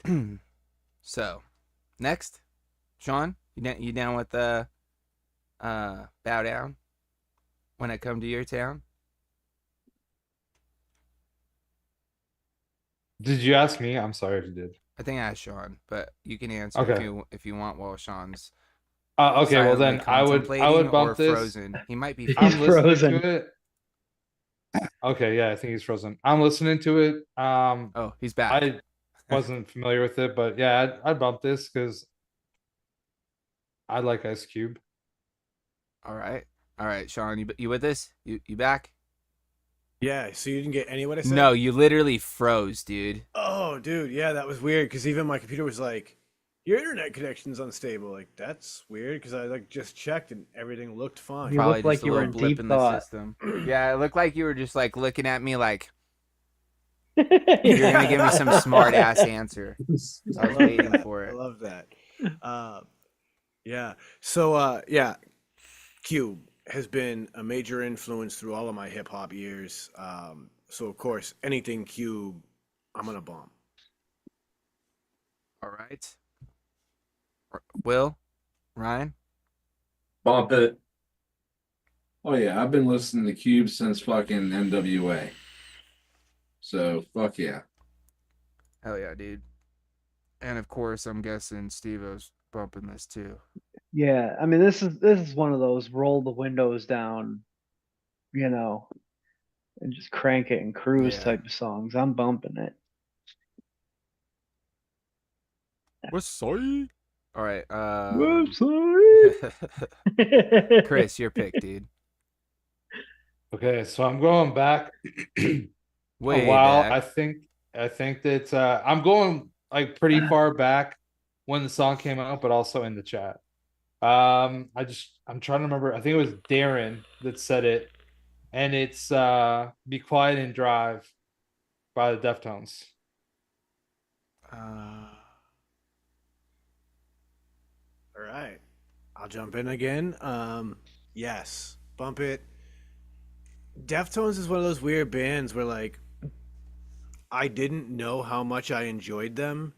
yeah. So, next, Sean, you down with the bow down when I come to your town? Did you ask me? I'm sorry if you did. I think I asked Sean, but you can answer if you want while Sean's Okay, well then I would contemplating bump or this. frozen. He might be I'm frozen. listening to it. Okay, yeah, I think he's frozen. I'm listening to it. Oh, he's back. I wasn't familiar with it, but yeah, I'd bump this because I like Ice Cube. All right, Sean, you with us? You back? Yeah, so you didn't get any what I said? No, you literally froze, dude. Oh, dude, yeah, that was weird because even my computer was like, your internet connection's unstable. Like, that's weird because I just checked and everything looked fine. You Probably looked like just a you were little in blip deep in thought. the system. Yeah, it looked like you were just like looking at me like You're you're gonna give me some smart ass answer. I was waiting for I it. love that. Yeah. So, yeah, Cube has been a major influence through all of my hip hop years. So of course, anything Cube, I'm gonna bump. All right. Will, Ryan. Bump it. Oh yeah, I've been listening to Cube since fucking NWA. So fuck yeah. Hell yeah, dude. And of course, I'm guessing Steve-O's bumping this too. Yeah, I mean this is one of those roll the windows down, and just crank it and cruise Yeah. type of songs. I'm bumping it. What's sorry? All right. I'm sorry. Chris, your pick, dude. Okay, so I'm going back Way a while. back. I think that I'm going like pretty far back when the song came out, but also in the chat. I'm trying to remember. I think it was Darren that said it, and it's "Be Quiet and Drive" by the Deftones. All right. I'll jump in again. Yes, bump it. Deftones is one of those weird bands where like I didn't know how much I enjoyed them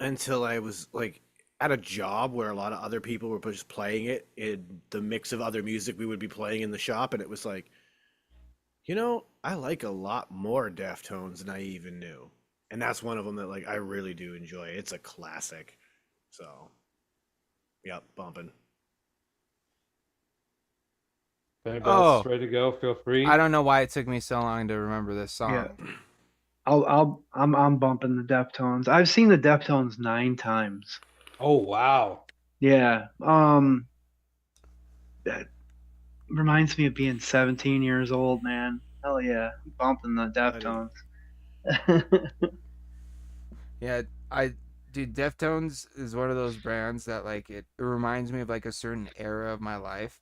until I was like at a job where a lot of other people were just playing it in the mix of other music we would be playing in the shop, and it was like, I like a lot more Deftones than I even knew. And that's one of them that like I really do enjoy. It's a classic. So, yep, bumping. If anybody else is ready to go, feel free. I don't know why it took me so long to remember this song. Yeah. I'm bumping the Deftones. I've seen the Deftones 9 times. Oh wow. Yeah. That reminds me of being 17 years old, man. Hell yeah. Bumping the Deftones. Yeah, dude, Deftones is one of those bands that like it reminds me of like a certain era of my life.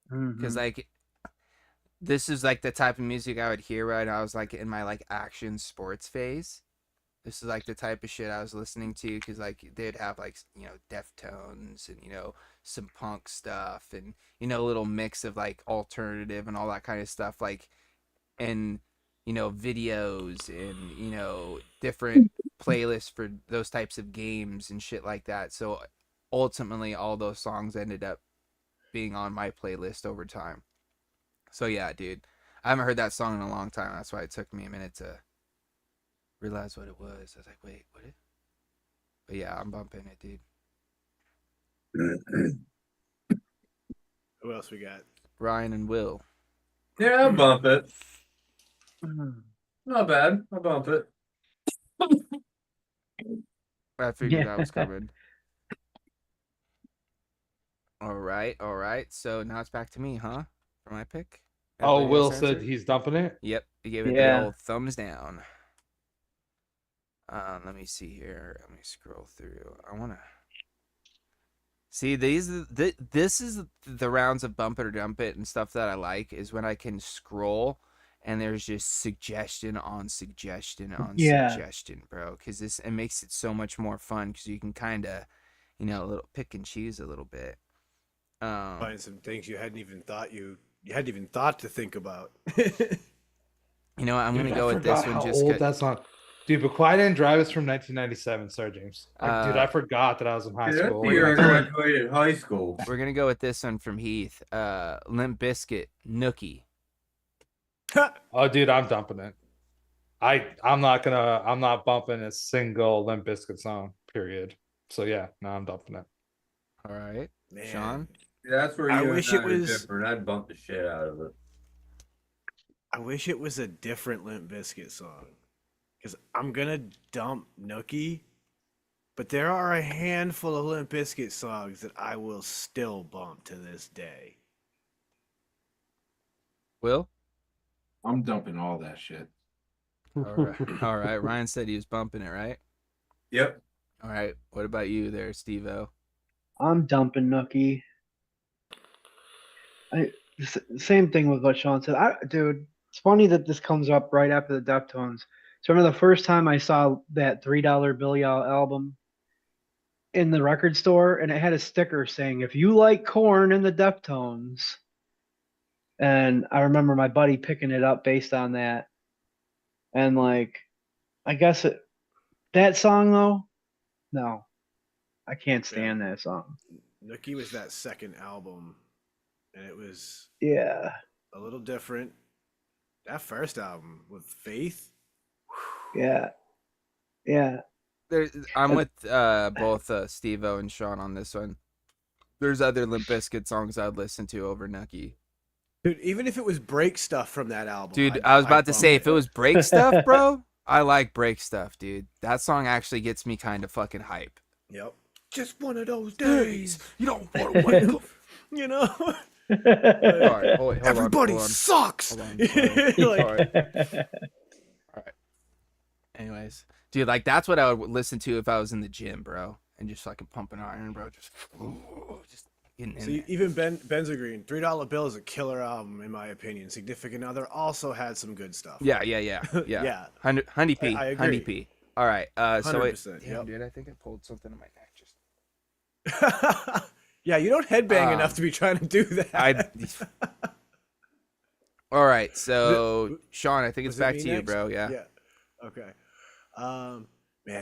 Because like this is like the type of music I would hear when I was like in my like action sports phase. This is like the type of shit I was listening to because like they'd have like Deftones and some punk stuff and a little mix of like alternative and all that kind of stuff like and videos and different playlists for those types of games and shit like that. So ultimately all those songs ended up being on my playlist over time. So yeah, dude, I haven't heard that song in a long time. That's why it took me a minute to realize what it was. I was like, wait, what? But yeah, I'm bumping it, dude. Who else we got? Ryan and Will. Yeah, I'll bump it. Not bad. I'll bump it. I figured that was coming. All right. So now it's back to me, huh? For my pick. Oh, Everybody Will else said answered? he's dumping it. Yep, he gave it the Yeah. old thumbs down. Let me see here. Let me scroll through. I want to see this is the rounds of bump it or dump it and stuff that I like is when I can scroll and there's just suggestion on suggestion on Yeah. suggestion, bro. Because it makes it so much more fun because you can kind of, a little pick and choose a little bit. Find some things you hadn't even thought to think about. You know what? I'm Dude, gonna go I with this forgot one how just old 'cause- that song. Dude, but Quiet and Drive is from 1997. Sorry, James. Dude, I forgot that I was in high Dude, that's school. the year I We're gonna- graduated high school. We're gonna go with this one from Heath. Limp Bizkit, Nookie. Oh, dude, I'm dumping it. I'm not bumping a single Limp Bizkit song. Period. So yeah, no, I'm dumping it. All right, Man, Sean. That's where I you wish and it I are was- different. I'd bump the shit out of it. I wish it was a different Limp Bizkit song. Because I'm going to dump Nookie, but there are a handful of Limp Bizkit songs that I will still bump to this day. Will. I'm dumping all that shit. All right. All right. Ryan said he was bumping it, right? Yep. All right. What about you there, Steve-O? I'm dumping Nookie. Same thing with what Sean said. Dude, it's funny that this comes up right after the Deftones. So I remember the first time I saw that $3 Billy album in the record store, and it had a sticker saying, "If you like Korn and the Deftones." And I remember my buddy picking it up based on that. And like, I guess that song though, no, I can't stand that song. Nookie was that second album, and it was Yeah. a little different. That first album with Faith. Yeah. Yeah. I'm with both Steve-O and Sean on this one. There's other Limp Bizkit songs I'd listen to over Nookie. Dude, even if it was break stuff from that album. Dude, I'd- I was I'd about to bump say, if it was break stuff, bro, I like break stuff, dude. That song actually gets me kind of fucking hype. Yep. Just one of those days. You don't want to wake up. You know? All right, hold Everybody on. sucks. Hold on, sorry. Like, Anyways, dude, like that's what I would listen to if I was in the gym, bro, and just fucking pumping iron, bro. Just getting in see, there. even Ben's agreeing. $3 Bill is a killer album, in my opinion. Significant Other also had some good stuff. Yeah. Yeah. Honey P. I agree. Honey P. All right. So wait, 100%, damn, yep. dude, I think I pulled something in my neck. Just Yeah, you don't headbang enough to be trying to do that. All right. So Sean, I think it's Was it back me to you, next? bro. Yeah. Okay. Man,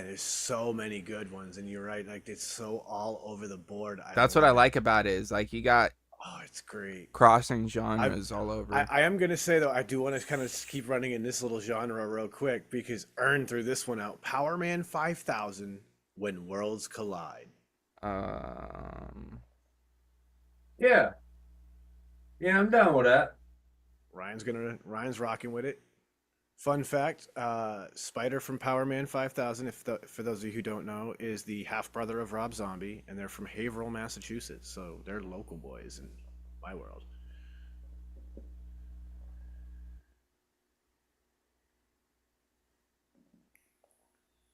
there's so many good ones, and you're right. Like, it's so all over the board. That's what I love it. like about it is like you got Oh, it's great. crossing genres all over. I am gonna say though, I do want to kind of keep running in this little genre real quick because Earn threw this one out. Power Man 5000, When Worlds Collide. Yeah. Yeah, I'm down with that. Ryan's rocking with it. Fun fact: Spider from Power Man 5000, for those of you who don't know, is the half brother of Rob Zombie, and they're from Haverhill, Massachusetts. So they're local boys in my world.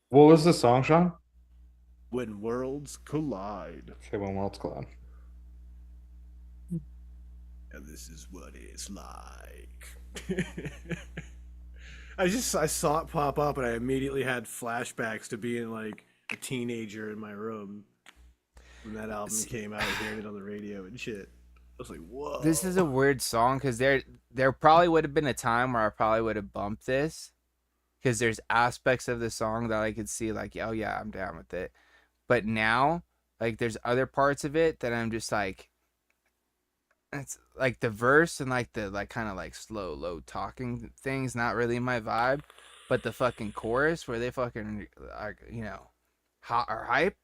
What was the song, Sean? When Worlds Collide. Okay, When Worlds Collide. And this is what it's like. I saw it pop up and I immediately had flashbacks to being like a teenager in my room when that album came out, hearing it on the radio and shit. I was like, whoa. This is a weird song because there probably would have been a time where I probably would have bumped this because there's aspects of the song that I could see like, oh yeah, I'm down with it. But now, like, there's other parts of it that I'm just like, it's like the verse and like the like kind of like slow, low talking things, not really my vibe. But the fucking chorus where they fucking, hot or hype,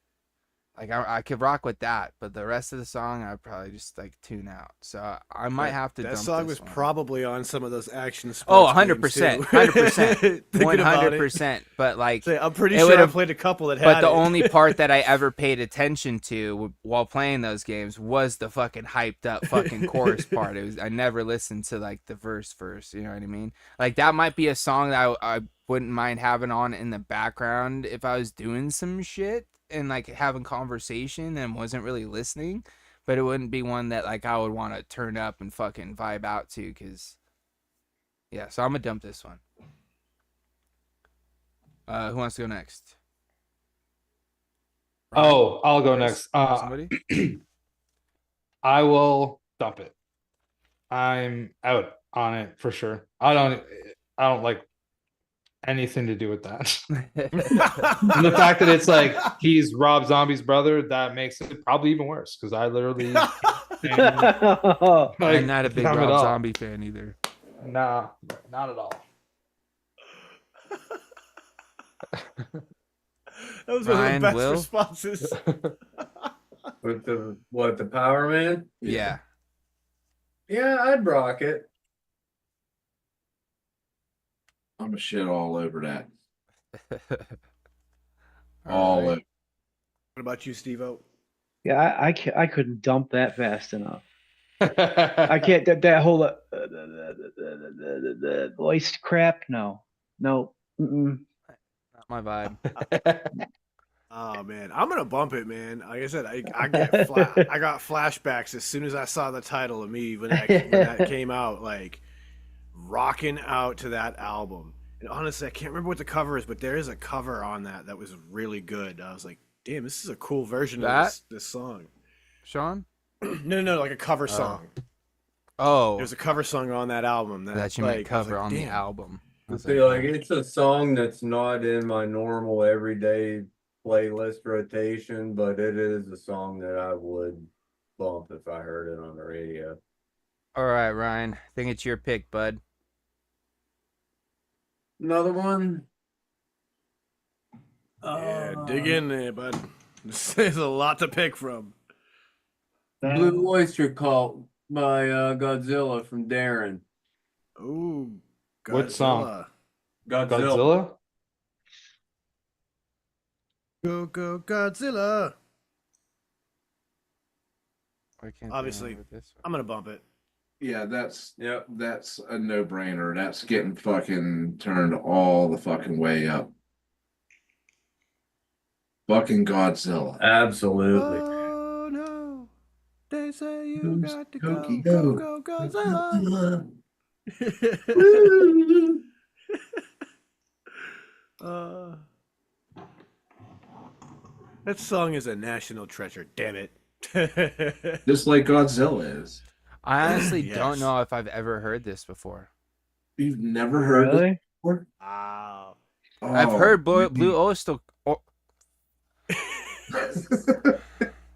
Like I could rock with that, but the rest of the song I'd probably just like tune out. So I might have to That dump song this was one. probably on some of those action Oh, sports 100%, games, 100%, too. Thinking about it. 100%. But like, Say, I'm pretty it sure I would've- played a couple that had but the it. only part that I ever paid attention to while playing those games was the fucking hyped up fucking chorus part. I never listened to like the verse. You know what I mean? Like that might be a song that I wouldn't mind having on in the background if I was doing some shit and like having conversation and wasn't really listening. But it wouldn't be one that like I would want to turn up and fucking vibe out to, because yeah. So I'm gonna dump this one. Who wants to go next? Ryan? Oh, I'll go next. Somebody? I will dump it. I'm out on it for sure. I don't like anything to do with that. And the fact that it's like he's Rob Zombie's brother, that makes it probably even worse, because I literally I'm not a big dumb it Rob all. Zombie fan either. Nah, not at all. That was one Ryan, of the best Will? responses. With the Power Man? Yeah. Yeah, I'd rock it. I'm a shit all over that. All right. Over. What about you, Steve-O? Yeah, I couldn't dump that fast enough. I can't. That whole the voiced crap. No. Mm-mm. Not my vibe. Oh man, I'm gonna bump it, man. Like I said, I got flashbacks as soon as I saw the title of me when that came out, like rocking out to that album. And honestly, I can't remember what the cover is, but there is a cover on that was really good. I was like, damn, this is a cool version of this song. Sean? No, like a cover song. Oh. There's a cover song on that album that you like, might cover on the damn. album. I I was feel like, like it's a song that's not in my normal everyday playlist rotation, but it is a song that I would bump if I heard it on the radio. all right, Ryan. I think it's your pick, bud. Another one? Yeah, dig in there, bud. There's a lot to pick from. Blue Oyster Cult by Godzilla from Darren. Ooh, Godzilla. What song? Godzilla. Godzilla? Go Godzilla. Why can't I Obviously, remember this one? I'm gonna bump it. Yeah, that's Yep. a no-brainer. That's getting fucking turned all the fucking way up. Fucking Godzilla. Absolutely. Oh no, they say you Who's got to go, Cookie go Godzilla. That song is a national treasure. Damn it. Just like Godzilla is. I honestly Yes. don't know if I've ever heard this before. You've never heard this Really? before? Wow. I've Oh, heard Blue maybe- Oyster.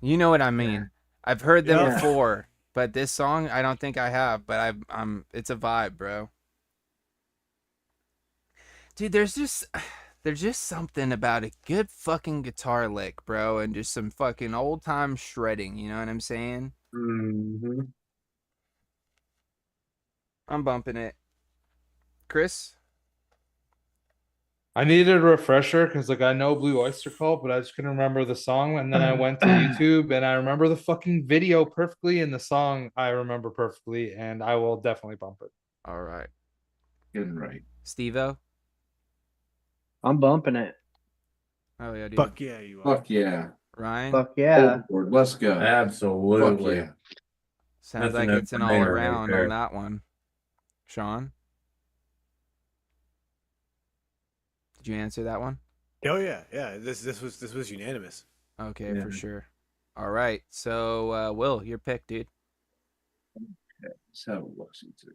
You know what I mean. I've heard them Yeah. before, but this song I don't think I have. But I'm it's a vibe, bro. Dude, there's just something about a good fucking guitar lick, bro, and just some fucking old time shredding. You know what I'm saying? Mm-hmm. I'm bumping it. Chris? I needed a refresher because like I know Blue Oyster Cult, but I just couldn't remember the song. And then I went to YouTube and I remember the fucking video perfectly and the song I remember perfectly, and I will definitely bump it. All right. Getting right. Steve-O? I'm bumping it. Oh yeah, dude. Fuck yeah, you are. Fuck yeah. Ryan? Fuck yeah. Overboard. Let's go. Fuck Absolutely. yeah. Sounds That's like an it's an all no-brainer right around there. on that one. Sean? Did you answer that one? Oh yeah. This was unanimous. Okay, Yeah. for sure. All right. So, Will, your pick, dude. Let's have a look see today.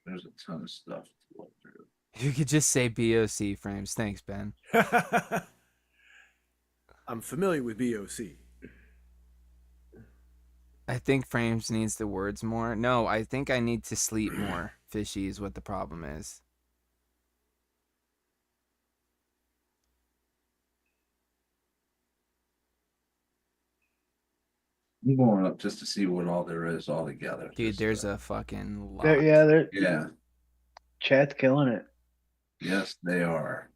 There's a ton of stuff to look through. You could just say BOC frames. Thanks, Ben. I'm familiar with BOC. I think frames needs the words more. No, I think I need to sleep more. Fishy is what the problem is. I'm going up just to see what all there is all together. Dude, Just, there's a fucking lot. They're yeah. chat's killing it. Yes, they are.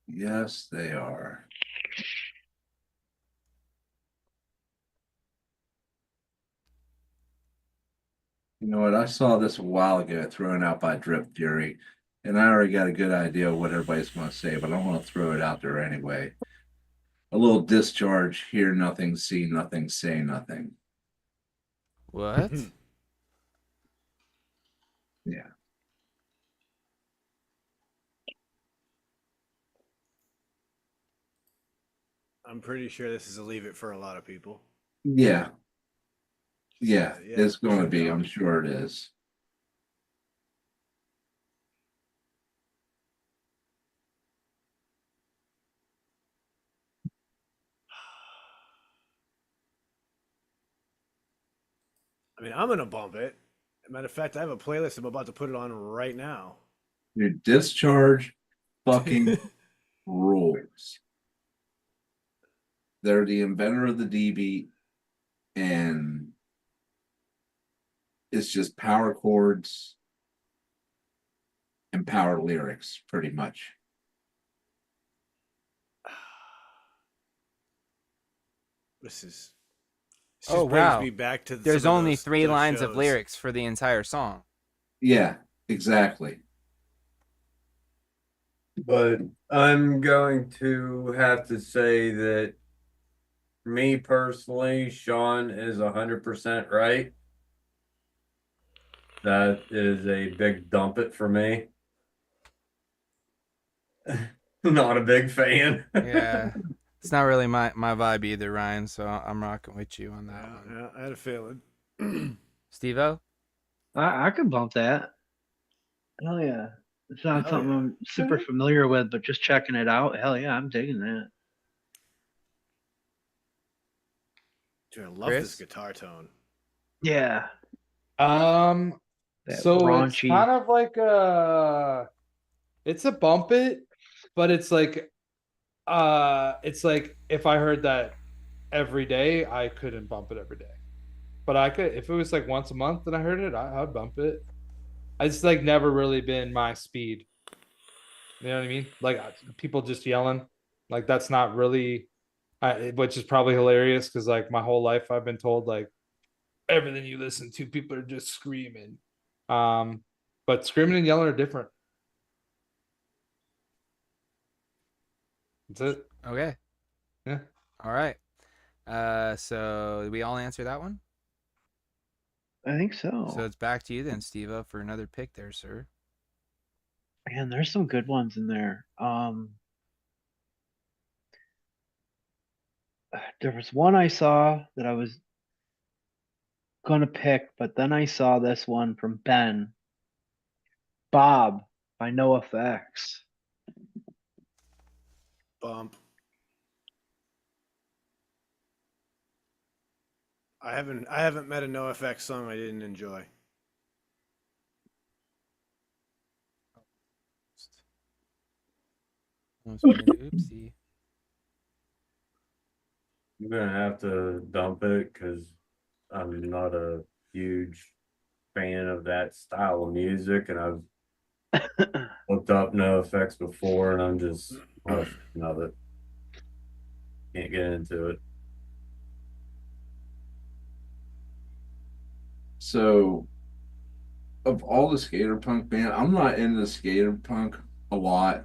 Yes, they are. You know what? I saw this a while ago thrown out by Drip Fury, and I already got a good idea of what everybody's going to say, but I want to throw it out there anyway. A little discharge, hear nothing, see nothing, say nothing. What? Yeah. I'm pretty sure this is a leave it for a lot of people. Yeah. Yeah, Yeah, it's going to no be. doubt. I'm sure it is. I mean, I'm gonna bump it. Matter of fact, I have a playlist. I'm about to put it on right now. Your discharge fucking rules. They're the inventor of the D beat, and it's just power chords and power lyrics, pretty much. This Oh, just brings wow. me back to There's some of only those- 3 those lines of shows. lyrics for the entire song. Yeah, exactly. But I'm going to have to say that me personally, Sean is 100% right. That is a big dump it for me. Not a big fan. Yeah. It's not really my vibe either, Ryan, so I'm rocking with you on that Yeah, one. yeah, I had a feeling. Steve-O? I could bump that. Hell yeah. It's not Hell something yeah. I'm super familiar with, but just checking it out, hell yeah, I'm digging that. Dude, I love Chris? this guitar tone. Yeah. That so raunchy. it's kind of like it's a bump it, but it's like if I heard that every day, I couldn't bump it every day. But I could if it was like once a month and I heard it, I'd bump it. It's like never really been my speed. You know what I mean? Like people just yelling, like that's not really, which is probably hilarious because like my whole life I've been told like everything you listen to, people are just screaming. But screaming and yelling are different. That's it. Okay. Yeah. All right. So did we all answer that one? I think so. So it's back to you then, Steve-O, for another pick there, sir. Man, there's some good ones in there. There was one I saw that I was gonna pick, but then I saw this one from Ben. Bob by NoFX. Bump. I haven't met a NoFX song I didn't enjoy. Oopsie. I'm gonna have to dump it because I'm not a huge fan of that style of music, and I've looked up No Effects before, and I'm just not a fan of it. Can't get into it. So, of all the skater punk band, I'm not into skater punk a lot,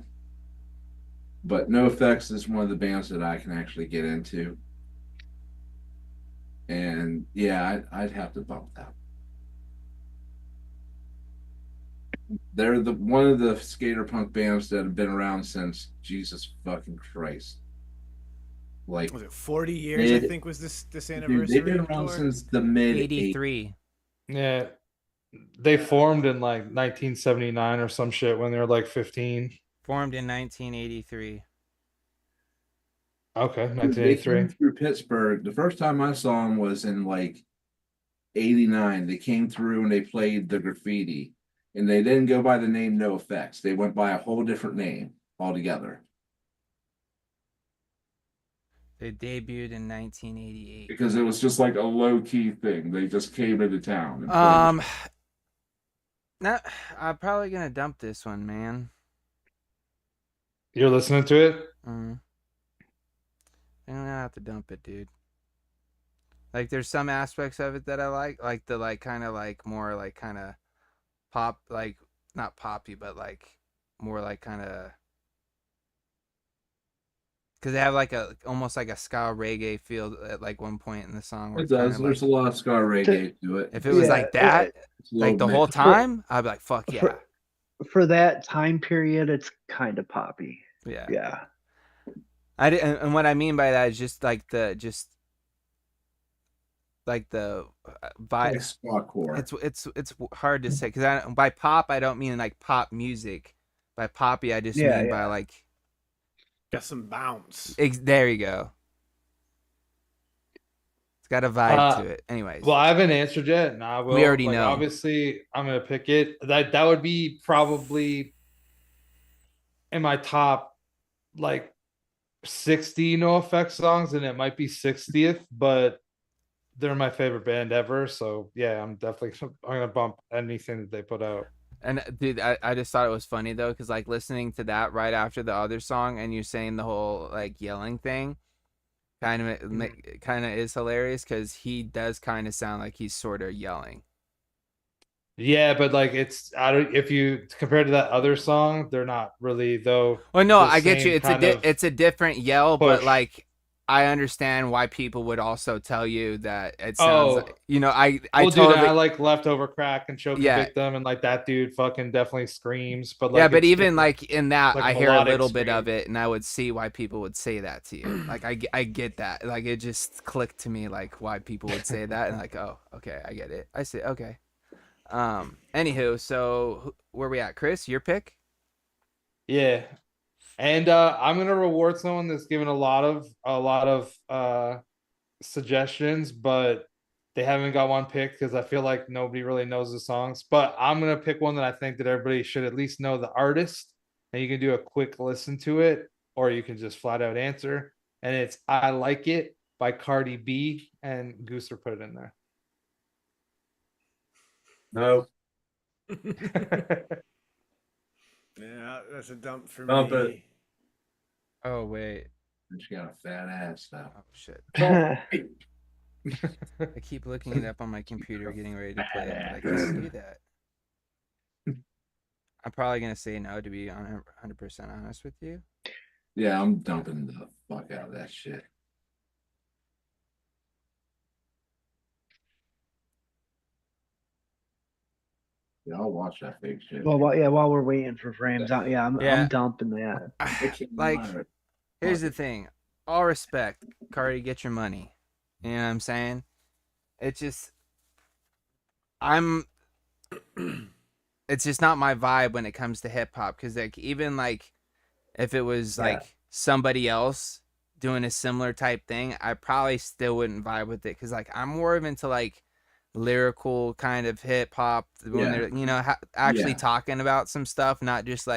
but NoFX is one of the bands that I can actually get into. And yeah, I'd have to bump that. They're the one of the skater punk bands that have been around since Jesus fucking Christ. Like, Was it 40 years? I Mid- think was this dude, anniversary they've been around tour? since the mid 83. Yeah. They formed in like 1979 or some shit when they were like 15. Formed in 1983. Okay, They 1983. came through Pittsburgh. The first time I saw them was in like 89. They came through and they played the graffiti. And they didn't go by the name No Effects. They went by a whole different name altogether. It debuted in 1988. Because it was just like a low key thing. They just came into town. And Not. I'm probably gonna dump this one, man. You're listening to it? I'm gonna have to dump it, dude. Like, there's some aspects of it that I like the kind of more kind of pop, not poppy, but more kind of, because they have almost like a ska reggae feel at one point in the song. Where it does. There's a lot of ska reggae to it. If it was like that, It's a little the whole mixed. time, I'd be like, fuck yeah. For that time period, it's kind of poppy. Yeah. Yeah. And what I mean by that is just the vibe. Like ska core. It's hard to say, because by pop I don't mean like pop music. By poppy I just mean by got some bounce. there you go. It's got a vibe to it. Anyways. Well, I haven't answered yet, and I will. We already know. Obviously, I'm gonna pick it. That would be probably in my top 60 No Effects songs, and it might be 60th, but they're my favorite band ever. So yeah, I'm gonna bump anything that they put out. And dude, I just thought it was funny though, because listening to that right after the other song, and you saying the whole yelling thing, kind of is hilarious, because he does kind of sound like he's sort of yelling. Yeah, but it's if you compare to that other song, they're not really though. Well, no, I get you. It's a different yell, push. but I understand why people would also tell you that it sounds I totally, dude, I Leftover Crack and Choke Victim, and that dude fucking definitely screams. But but even in that, I hear a little bit scream. of it, and I would see why people would say that to you. I get that. It just clicked to me why people would say that, and oh, okay, I get it. I see. Okay. Anywho, so where we at, Chris? Your pick? Yeah. And I'm gonna reward someone that's given a lot of suggestions, but they haven't got one picked because I feel like nobody really knows the songs. But I'm gonna pick one that I think that everybody should at least know the artist, and you can do a quick listen to it, or you can just flat out answer. And it's "I Like It" by Cardi B, and Gooser put it in there. No. Yeah, that's a dump for Dump me. it. Oh wait. She got a fat ass now. Oh shit. yeah. I keep looking it up on my computer, getting ready to play it, but I can't do that. I'm probably gonna say no, to be 100% honest with you. Yeah, I'm dumping the fuck out of that shit. Yeah, I'll watch that fake shit. Well, while we're waiting for frames out, I'm dumping that. Here's the thing. All respect, Cardi, get your money. You know what I'm saying? It's just, it's just not my vibe when it comes to hip hop, because even if it was somebody else doing a similar type thing, I probably still wouldn't vibe with it, because I'm more of into lyrical kind of hip hop when they're actually talking about some stuff, not just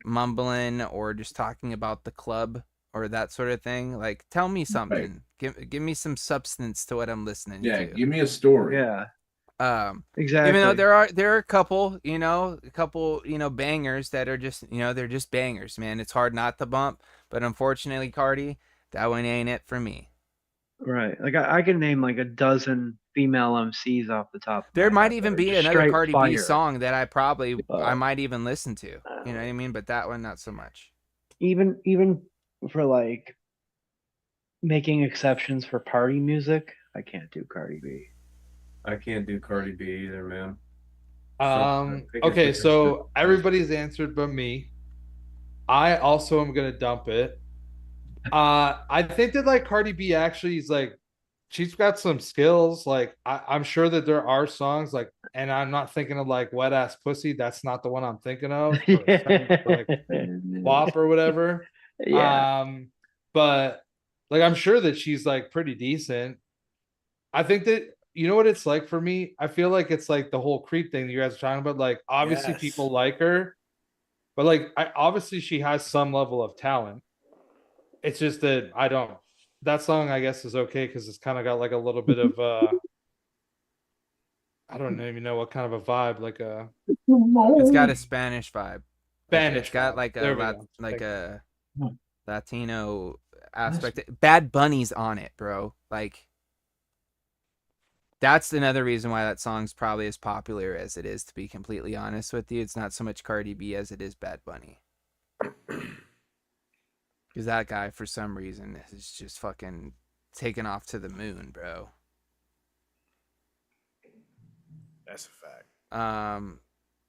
mumbling or just talking about the club or that sort of thing. Tell me something. Right. Give me some substance to what I'm listening to. Yeah, give me a story. Yeah. Exactly. Even though there are a couple bangers that are just they're just bangers, man. It's hard not to bump, but unfortunately, Cardi, that one ain't it for me. Right. I can name a dozen female MCs off the top. There might even be another Cardi B song that I might even listen to. You know what I mean? But that one, not so much. Even for making exceptions for party music, I can't do Cardi B. I can't do Cardi B either, man. Okay, so everybody's answered but me. I also am gonna dump it. I think that Cardi B actually is she's got some skills. I'm sure that there are songs and I'm not thinking of Wet Ass Pussy. That's not the one I'm thinking of. WAP or whatever. Yeah. But I'm sure that she's pretty decent. I think that what it's like for me. I feel like it's the whole creep thing that you guys are talking about. Obviously people like her, but obviously she has some level of talent. It's just that I don't that song I guess is okay because it's kind of got like a little bit of I don't even know what kind of a vibe, like a It's got a Spanish vibe. Spanish. It's got vibe. like There a we go. like Thank a you. Latino aspect. Bad Bunny's on it, bro. Like that's another reason why that song's probably as popular as it is, to be completely honest with you. It's not so much Cardi B as it is Bad Bunny. Because that guy, for some reason, is just fucking taken off to the moon, bro. That's a fact.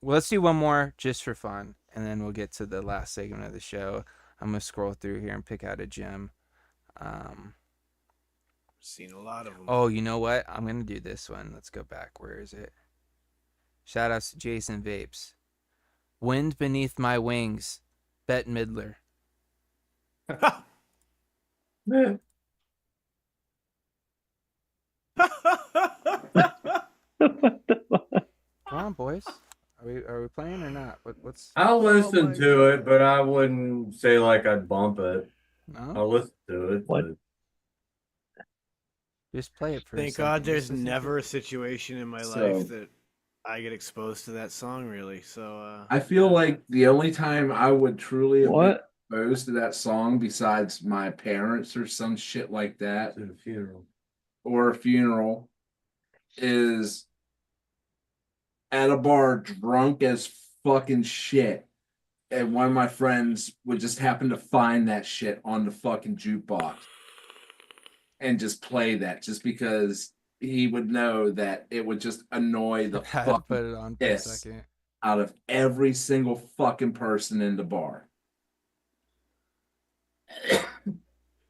Well, let's do one more just for fun, and then we'll get to the last segment of the show. I'm gonna scroll through here and pick out a gem. Seen a lot of them. Oh, you know what? I'm gonna do this one. Let's go back. Where is it? Shout outs to Jason Vapes. Wind Beneath My Wings, Bette Midler. Yeah. Come on, boys. Are we playing or not? What's I'll listen my to it, but I wouldn't say like I'd bump it. no? I'll listen to it. What? But Just play it for a Thank second. God there's Just listen to never it. a situation in my So- life that I get exposed to that song, really. So I feel like the only time I would truly have been What? exposed to that song, besides my parents or some shit like that, at a funeral. or a funeral, is at a bar drunk as fucking shit. And one of my friends would just happen to find that shit on the fucking jukebox and just play that just because he would know that it would just annoy the Had to put fucking it on for a piss second. out of every single fucking person in the bar.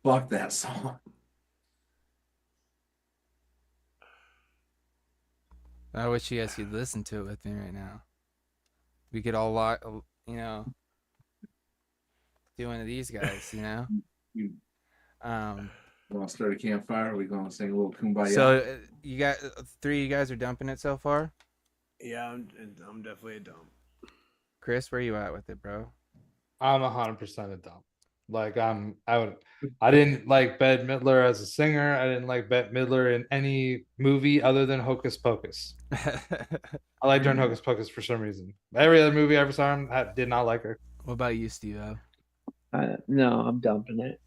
Fuck that song. I wish you guys could listen to it with me right now. We could all do one of these guys, You Um, want to start a campfire? Are we going to sing a little kumbaya? so you got three of you guys are dumping it so far. yeah, I'm definitely a dump. Chris, where you at with it, bro? I'm 100% a dump. Like I didn't like Bette Midler as a singer. I didn't like Bette Midler in any movie other than Hocus Pocus. I liked her in Hocus Pocus for some reason. Every other movie I ever saw him, I did not like her. What about you, Steve? No, I'm dumping it.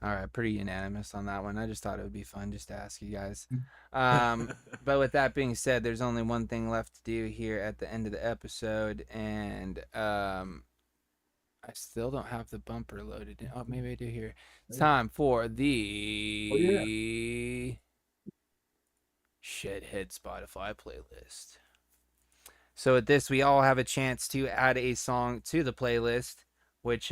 All right, pretty unanimous on that one. I just thought it would be fun just to ask you guys. But with that being said, there's only one thing left to do here at the end of the episode, and I still don't have the bumper loaded in. Oh, maybe I do here. It's time for the Shedhead Spotify playlist. So with this, we all have a chance to add a song to the playlist, which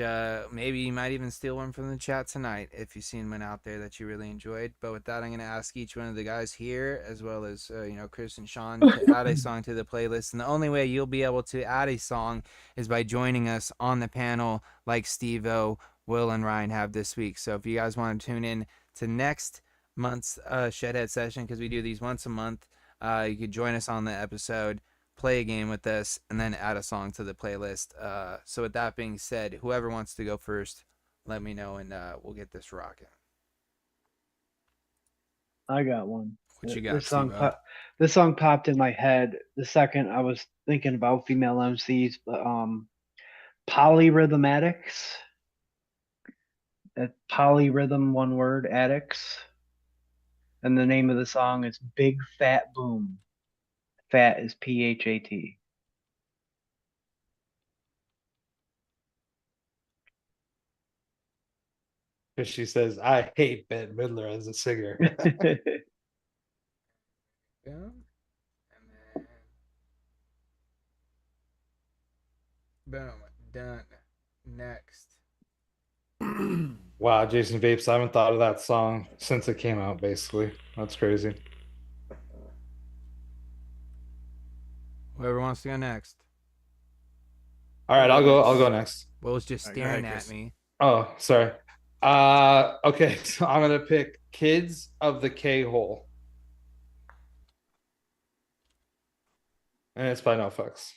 maybe you might even steal one from the chat tonight if you've seen one out there that you really enjoyed. But with that, I'm going to ask each one of the guys here, as well as Chris and Sean, to add a song to the playlist. And the only way you'll be able to add a song is by joining us on the panel like Steve-O, Will, and Ryan have this week. So if you guys want to tune in to next month's Shedhead session, because we do these once a month, you could join us on the episode, play a game with us, and then add a song to the playlist. So with that being said, whoever wants to go first, let me know, and we'll get this rocking. I got one. What you got, This song popped in my head the second I was thinking about female MCs, but Polyrhythm Addicts. Polyrhythm, one word, Addicts. And the name of the song is Big Fat Boom. Fat is PHAT. Because she says, I hate Bette Midler as a singer. Yeah. And then boom, done. Next. Wow, Jason Vapes, I haven't thought of that song since it came out, basically. That's crazy. Whoever wants to go next. All right, I'll go next. Will's just All right, go ahead, staring at Chris. me. Oh, sorry. Okay, so I'm gonna pick Kids of the K-Hole. And it's by NoFX.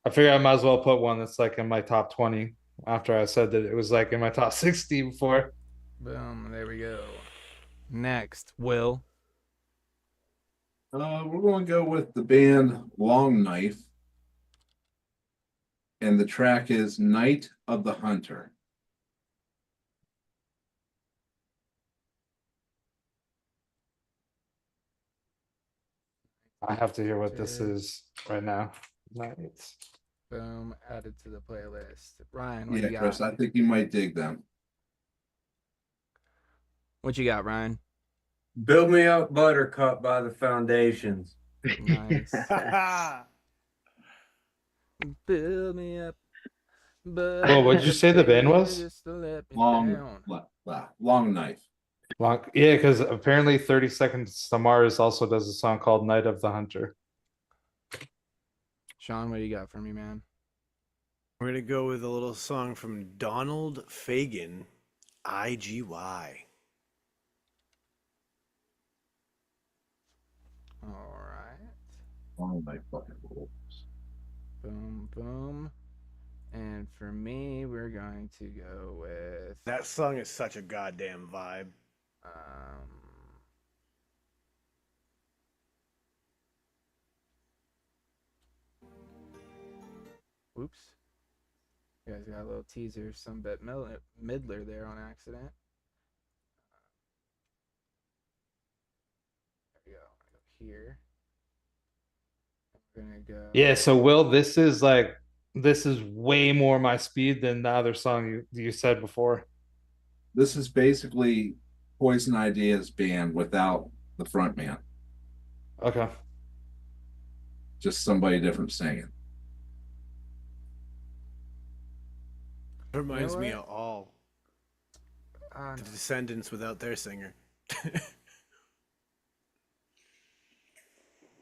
I figure I might as well put one that's like in my top 20 after I said that it was like in my top 60 before. Boom. There we go. Next, Will. We're going to go with the band Long Knife, and the track is Night of the Hunter. I have to hear what this is right now. Nice. Boom. Added to the playlist. Ryan, what Yeah, you got? Chris, I think you might dig them. What you got, Ryan? Build Me Up Buttercup by the Foundations. Nice. Build me up. Well, what'd you say the band was? Just to let me Long, down. Long Knife. Yeah, because apparently 30 Seconds to Mars also does a song called Night of the Hunter. Sean, what do you got for me, man? We're gonna go with a little song from Donald Fagen, IGY. All right. Long Knife fucking rules. Boom, boom. And for me, we're going to go with That song is such a goddamn vibe. Oops. You guys got a little teaser, some Bette Midler there on accident. There we go. I'm gonna go here. We're gonna go. Yeah, so Will, this is way more my speed than the other song you said before. This is basically Poison Ideas band without the front man. Okay. Just somebody different singing. Reminds me what? of all the No. Descendants without their singer.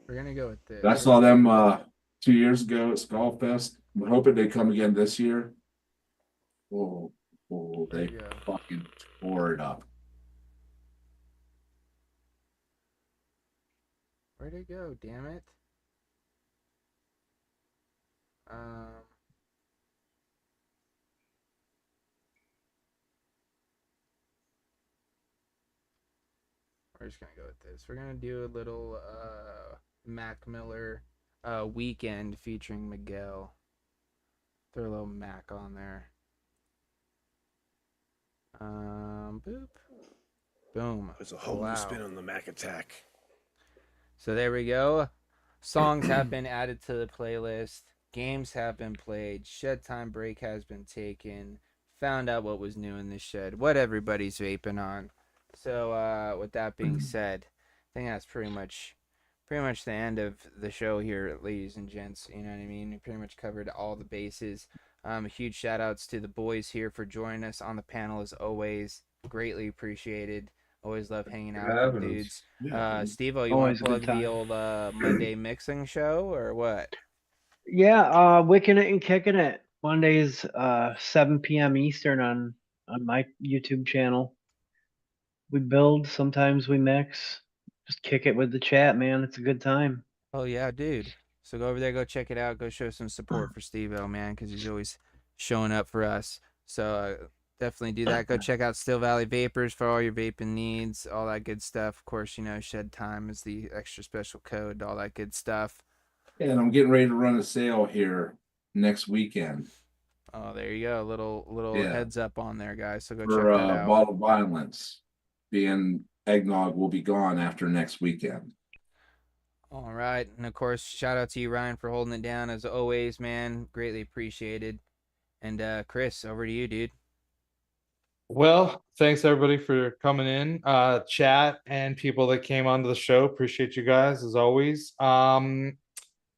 We're gonna go with this. I saw them 2 years ago at Skullfest. We're hoping they come again this year. Oh, There they you go. fucking tore it up. Where'd it go? Damn it. We're just gonna go with this. We're gonna do a little Mac Miller Weekend featuring Miguel. Throw a little Mac on there. Boop. Boom. There's a whole new spin on the Mac Attack. So there we go. Songs have been added to the playlist. Games have been played. Shed time break has been taken. Found out what was new in the shed. What everybody's vaping on. So with that being said, I think that's pretty much the end of the show here, ladies and gents. You know what I mean? We pretty much covered all the bases. Huge shout outs to the boys here for joining us on the panel as always. Greatly appreciated. Always love hanging out with the dudes. Steve-O, you want Always to a good plug the time. old Monday mixing show or what? Yeah, wicking it and kicking it. Mondays, 7 p.m. Eastern on my YouTube channel. We build, sometimes we mix. Just kick it with the chat, man. It's a good time. Oh yeah, dude. So go over there, go check it out, go show some support for Steve-O, man, because he's always showing up for us. So definitely do that. Go check out Still Valley Vapors for all your vaping needs, all that good stuff. Of course, you know, Shed Time is the extra special code, all that good stuff. And I'm getting ready to run a sale here next weekend Oh, there you go. Little Yeah. heads up on there, guys. So go check for that out. Bottle Violence. Being eggnog will be gone after next weekend. All right. And of course, shout out to you, Ryan, for holding it down as always, man. Greatly appreciated. And Chris, over to you, dude. Well, thanks everybody for coming in. Chat and people that came onto the show. Appreciate you guys as always.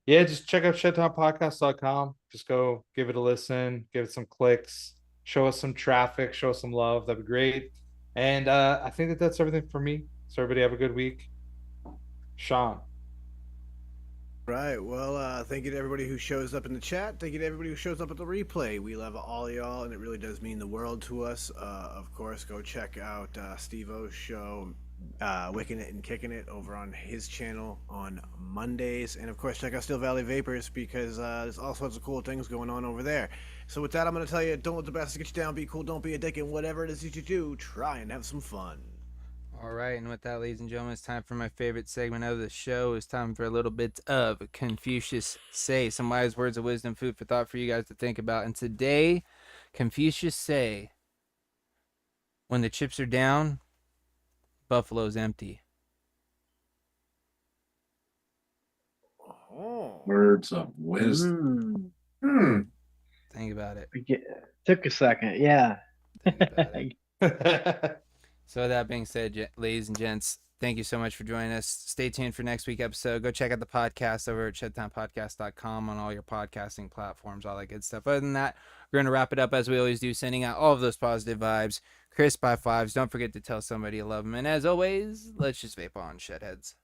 Yeah, just check out shedtimepodcast.com. Just go give it a listen, give it some clicks, show us some traffic, show us some love. That'd be great. And I think that's everything for me. So everybody have a good week. Sean. Right. Well, thank you to everybody who shows up in the chat. Thank you to everybody who shows up at the replay. We love all y'all, and it really does mean the world to us. Of course, go check out Steve-O's show, Wicking It and Kicking It over on his channel on Mondays. And of course, check out Still Valley Vapors because there's all sorts of cool things going on over there. So with that, I'm going to tell you, don't let the bastards get you down. Be cool, don't be a dick, and whatever it is that you do, try and have some fun. All right, and with that, ladies and gentlemen, it's time for my favorite segment of the show. It's time for a little bit of Confucius Say, some wise words of wisdom, food for thought for you guys to think about. And today, Confucius Say, when the chips are down, buffalo's empty. Oh. Words of wisdom. Think about it. Took a second. Yeah. Think about it. So that being said, ladies and gents, thank you so much for joining us. Stay tuned for next week's episode. Go check out the podcast over at shedtimepodcast.com on all your podcasting platforms, all that good stuff. Other than that, we're going to wrap it up as we always do, sending out all of those positive vibes. Crisp high fives. Don't forget to tell somebody you love them. And as always, let's just vape on, shedheads.